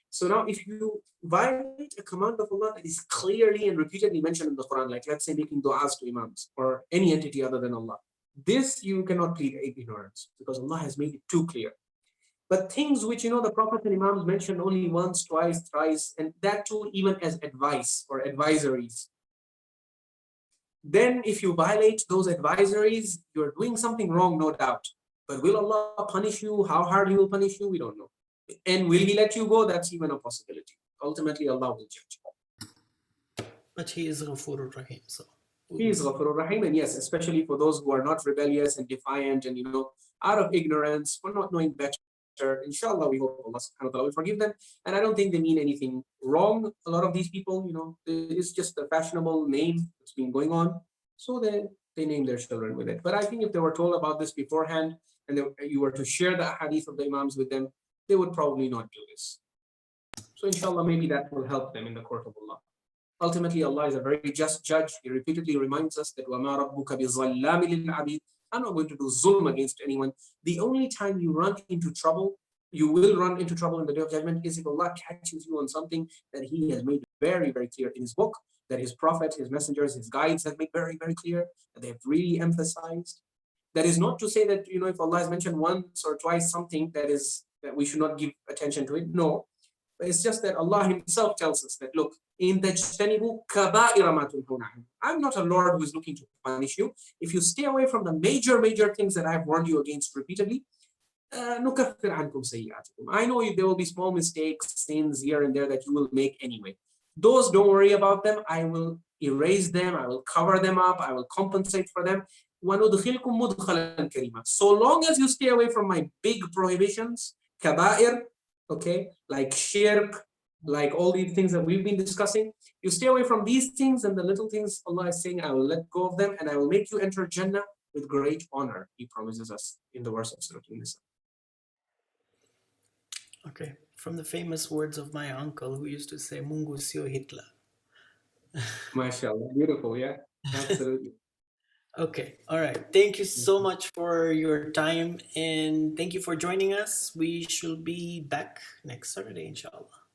So now if you violate a command of Allah that is clearly and repeatedly mentioned in the Quran, like let's say making du'as to Imams or any entity other than Allah, this you cannot plead ignorance because Allah has made it too clear. But things which, the Prophets and Imams mentioned only once, twice, thrice, and that too even as advice or advisories, then if you violate those advisories, you're doing something wrong, no doubt. But will Allah punish you? How hard He will punish you? We don't know. And will He let you go? That's even a possibility. Ultimately, Allah will judge. But He is Ghafurur Rahim. So He is Ghafurur Rahim, and yes, especially for those who are not rebellious and defiant and out of ignorance, for not knowing better. Inshallah, we hope Allah subhanahu wa ta'ala will forgive them. And I don't think they mean anything wrong. A lot of these people, it's just a fashionable name that's been going on. So they name their children with it. But I think if they were told about this beforehand and you were to share the hadith of the Imams with them, they would probably not do this. So inshallah, maybe that will help them in the court of Allah. Ultimately, Allah is a very just judge. He repeatedly reminds us that وَمَا رَبُّكَ بِظَلَّامٍ لِلْعَبِيدِ, I'm not going to do zulm against anyone. The only time you run into trouble, you will run into trouble in the Day of Judgment, is if Allah catches you on something that He has made very, very clear in His book, that His Prophet, His messengers, His guides have made very, very clear, that they have really emphasized. That is not to say that, if Allah has mentioned once or twice something that we should not give attention to it. No. But it's just that Allah Himself tells us that, look, in tajtanibu kaba'ira ma tunhuna anhu. I'm not a Lord who is looking to punish you. If you stay away from the major things that I have warned you against repeatedly, nukaffir ankum sayyi'atikum. I know there will be small mistakes, sins here and there that you will make anyway. Those, don't worry about them. I will erase them. I will cover them up. I will compensate for them. وَنُدْخِلْكُمْ مُدْخَلًا كَرِيمًا. So long as you stay away from my big prohibitions, kaba'ir, okay, like shirk, like all these things that we've been discussing, you stay away from these things, and the little things, Allah is saying, I will let go of them and I will make you enter Jannah with great honor. He promises us in the verse of Surah An-Nisa. Okay, from the famous words of my uncle who used to say, Mungu sio Hitler. MashaAllah, beautiful, yeah, absolutely. Okay, all right. Thank you so much for your time and thank you for joining us. We shall be back next Saturday, inshallah.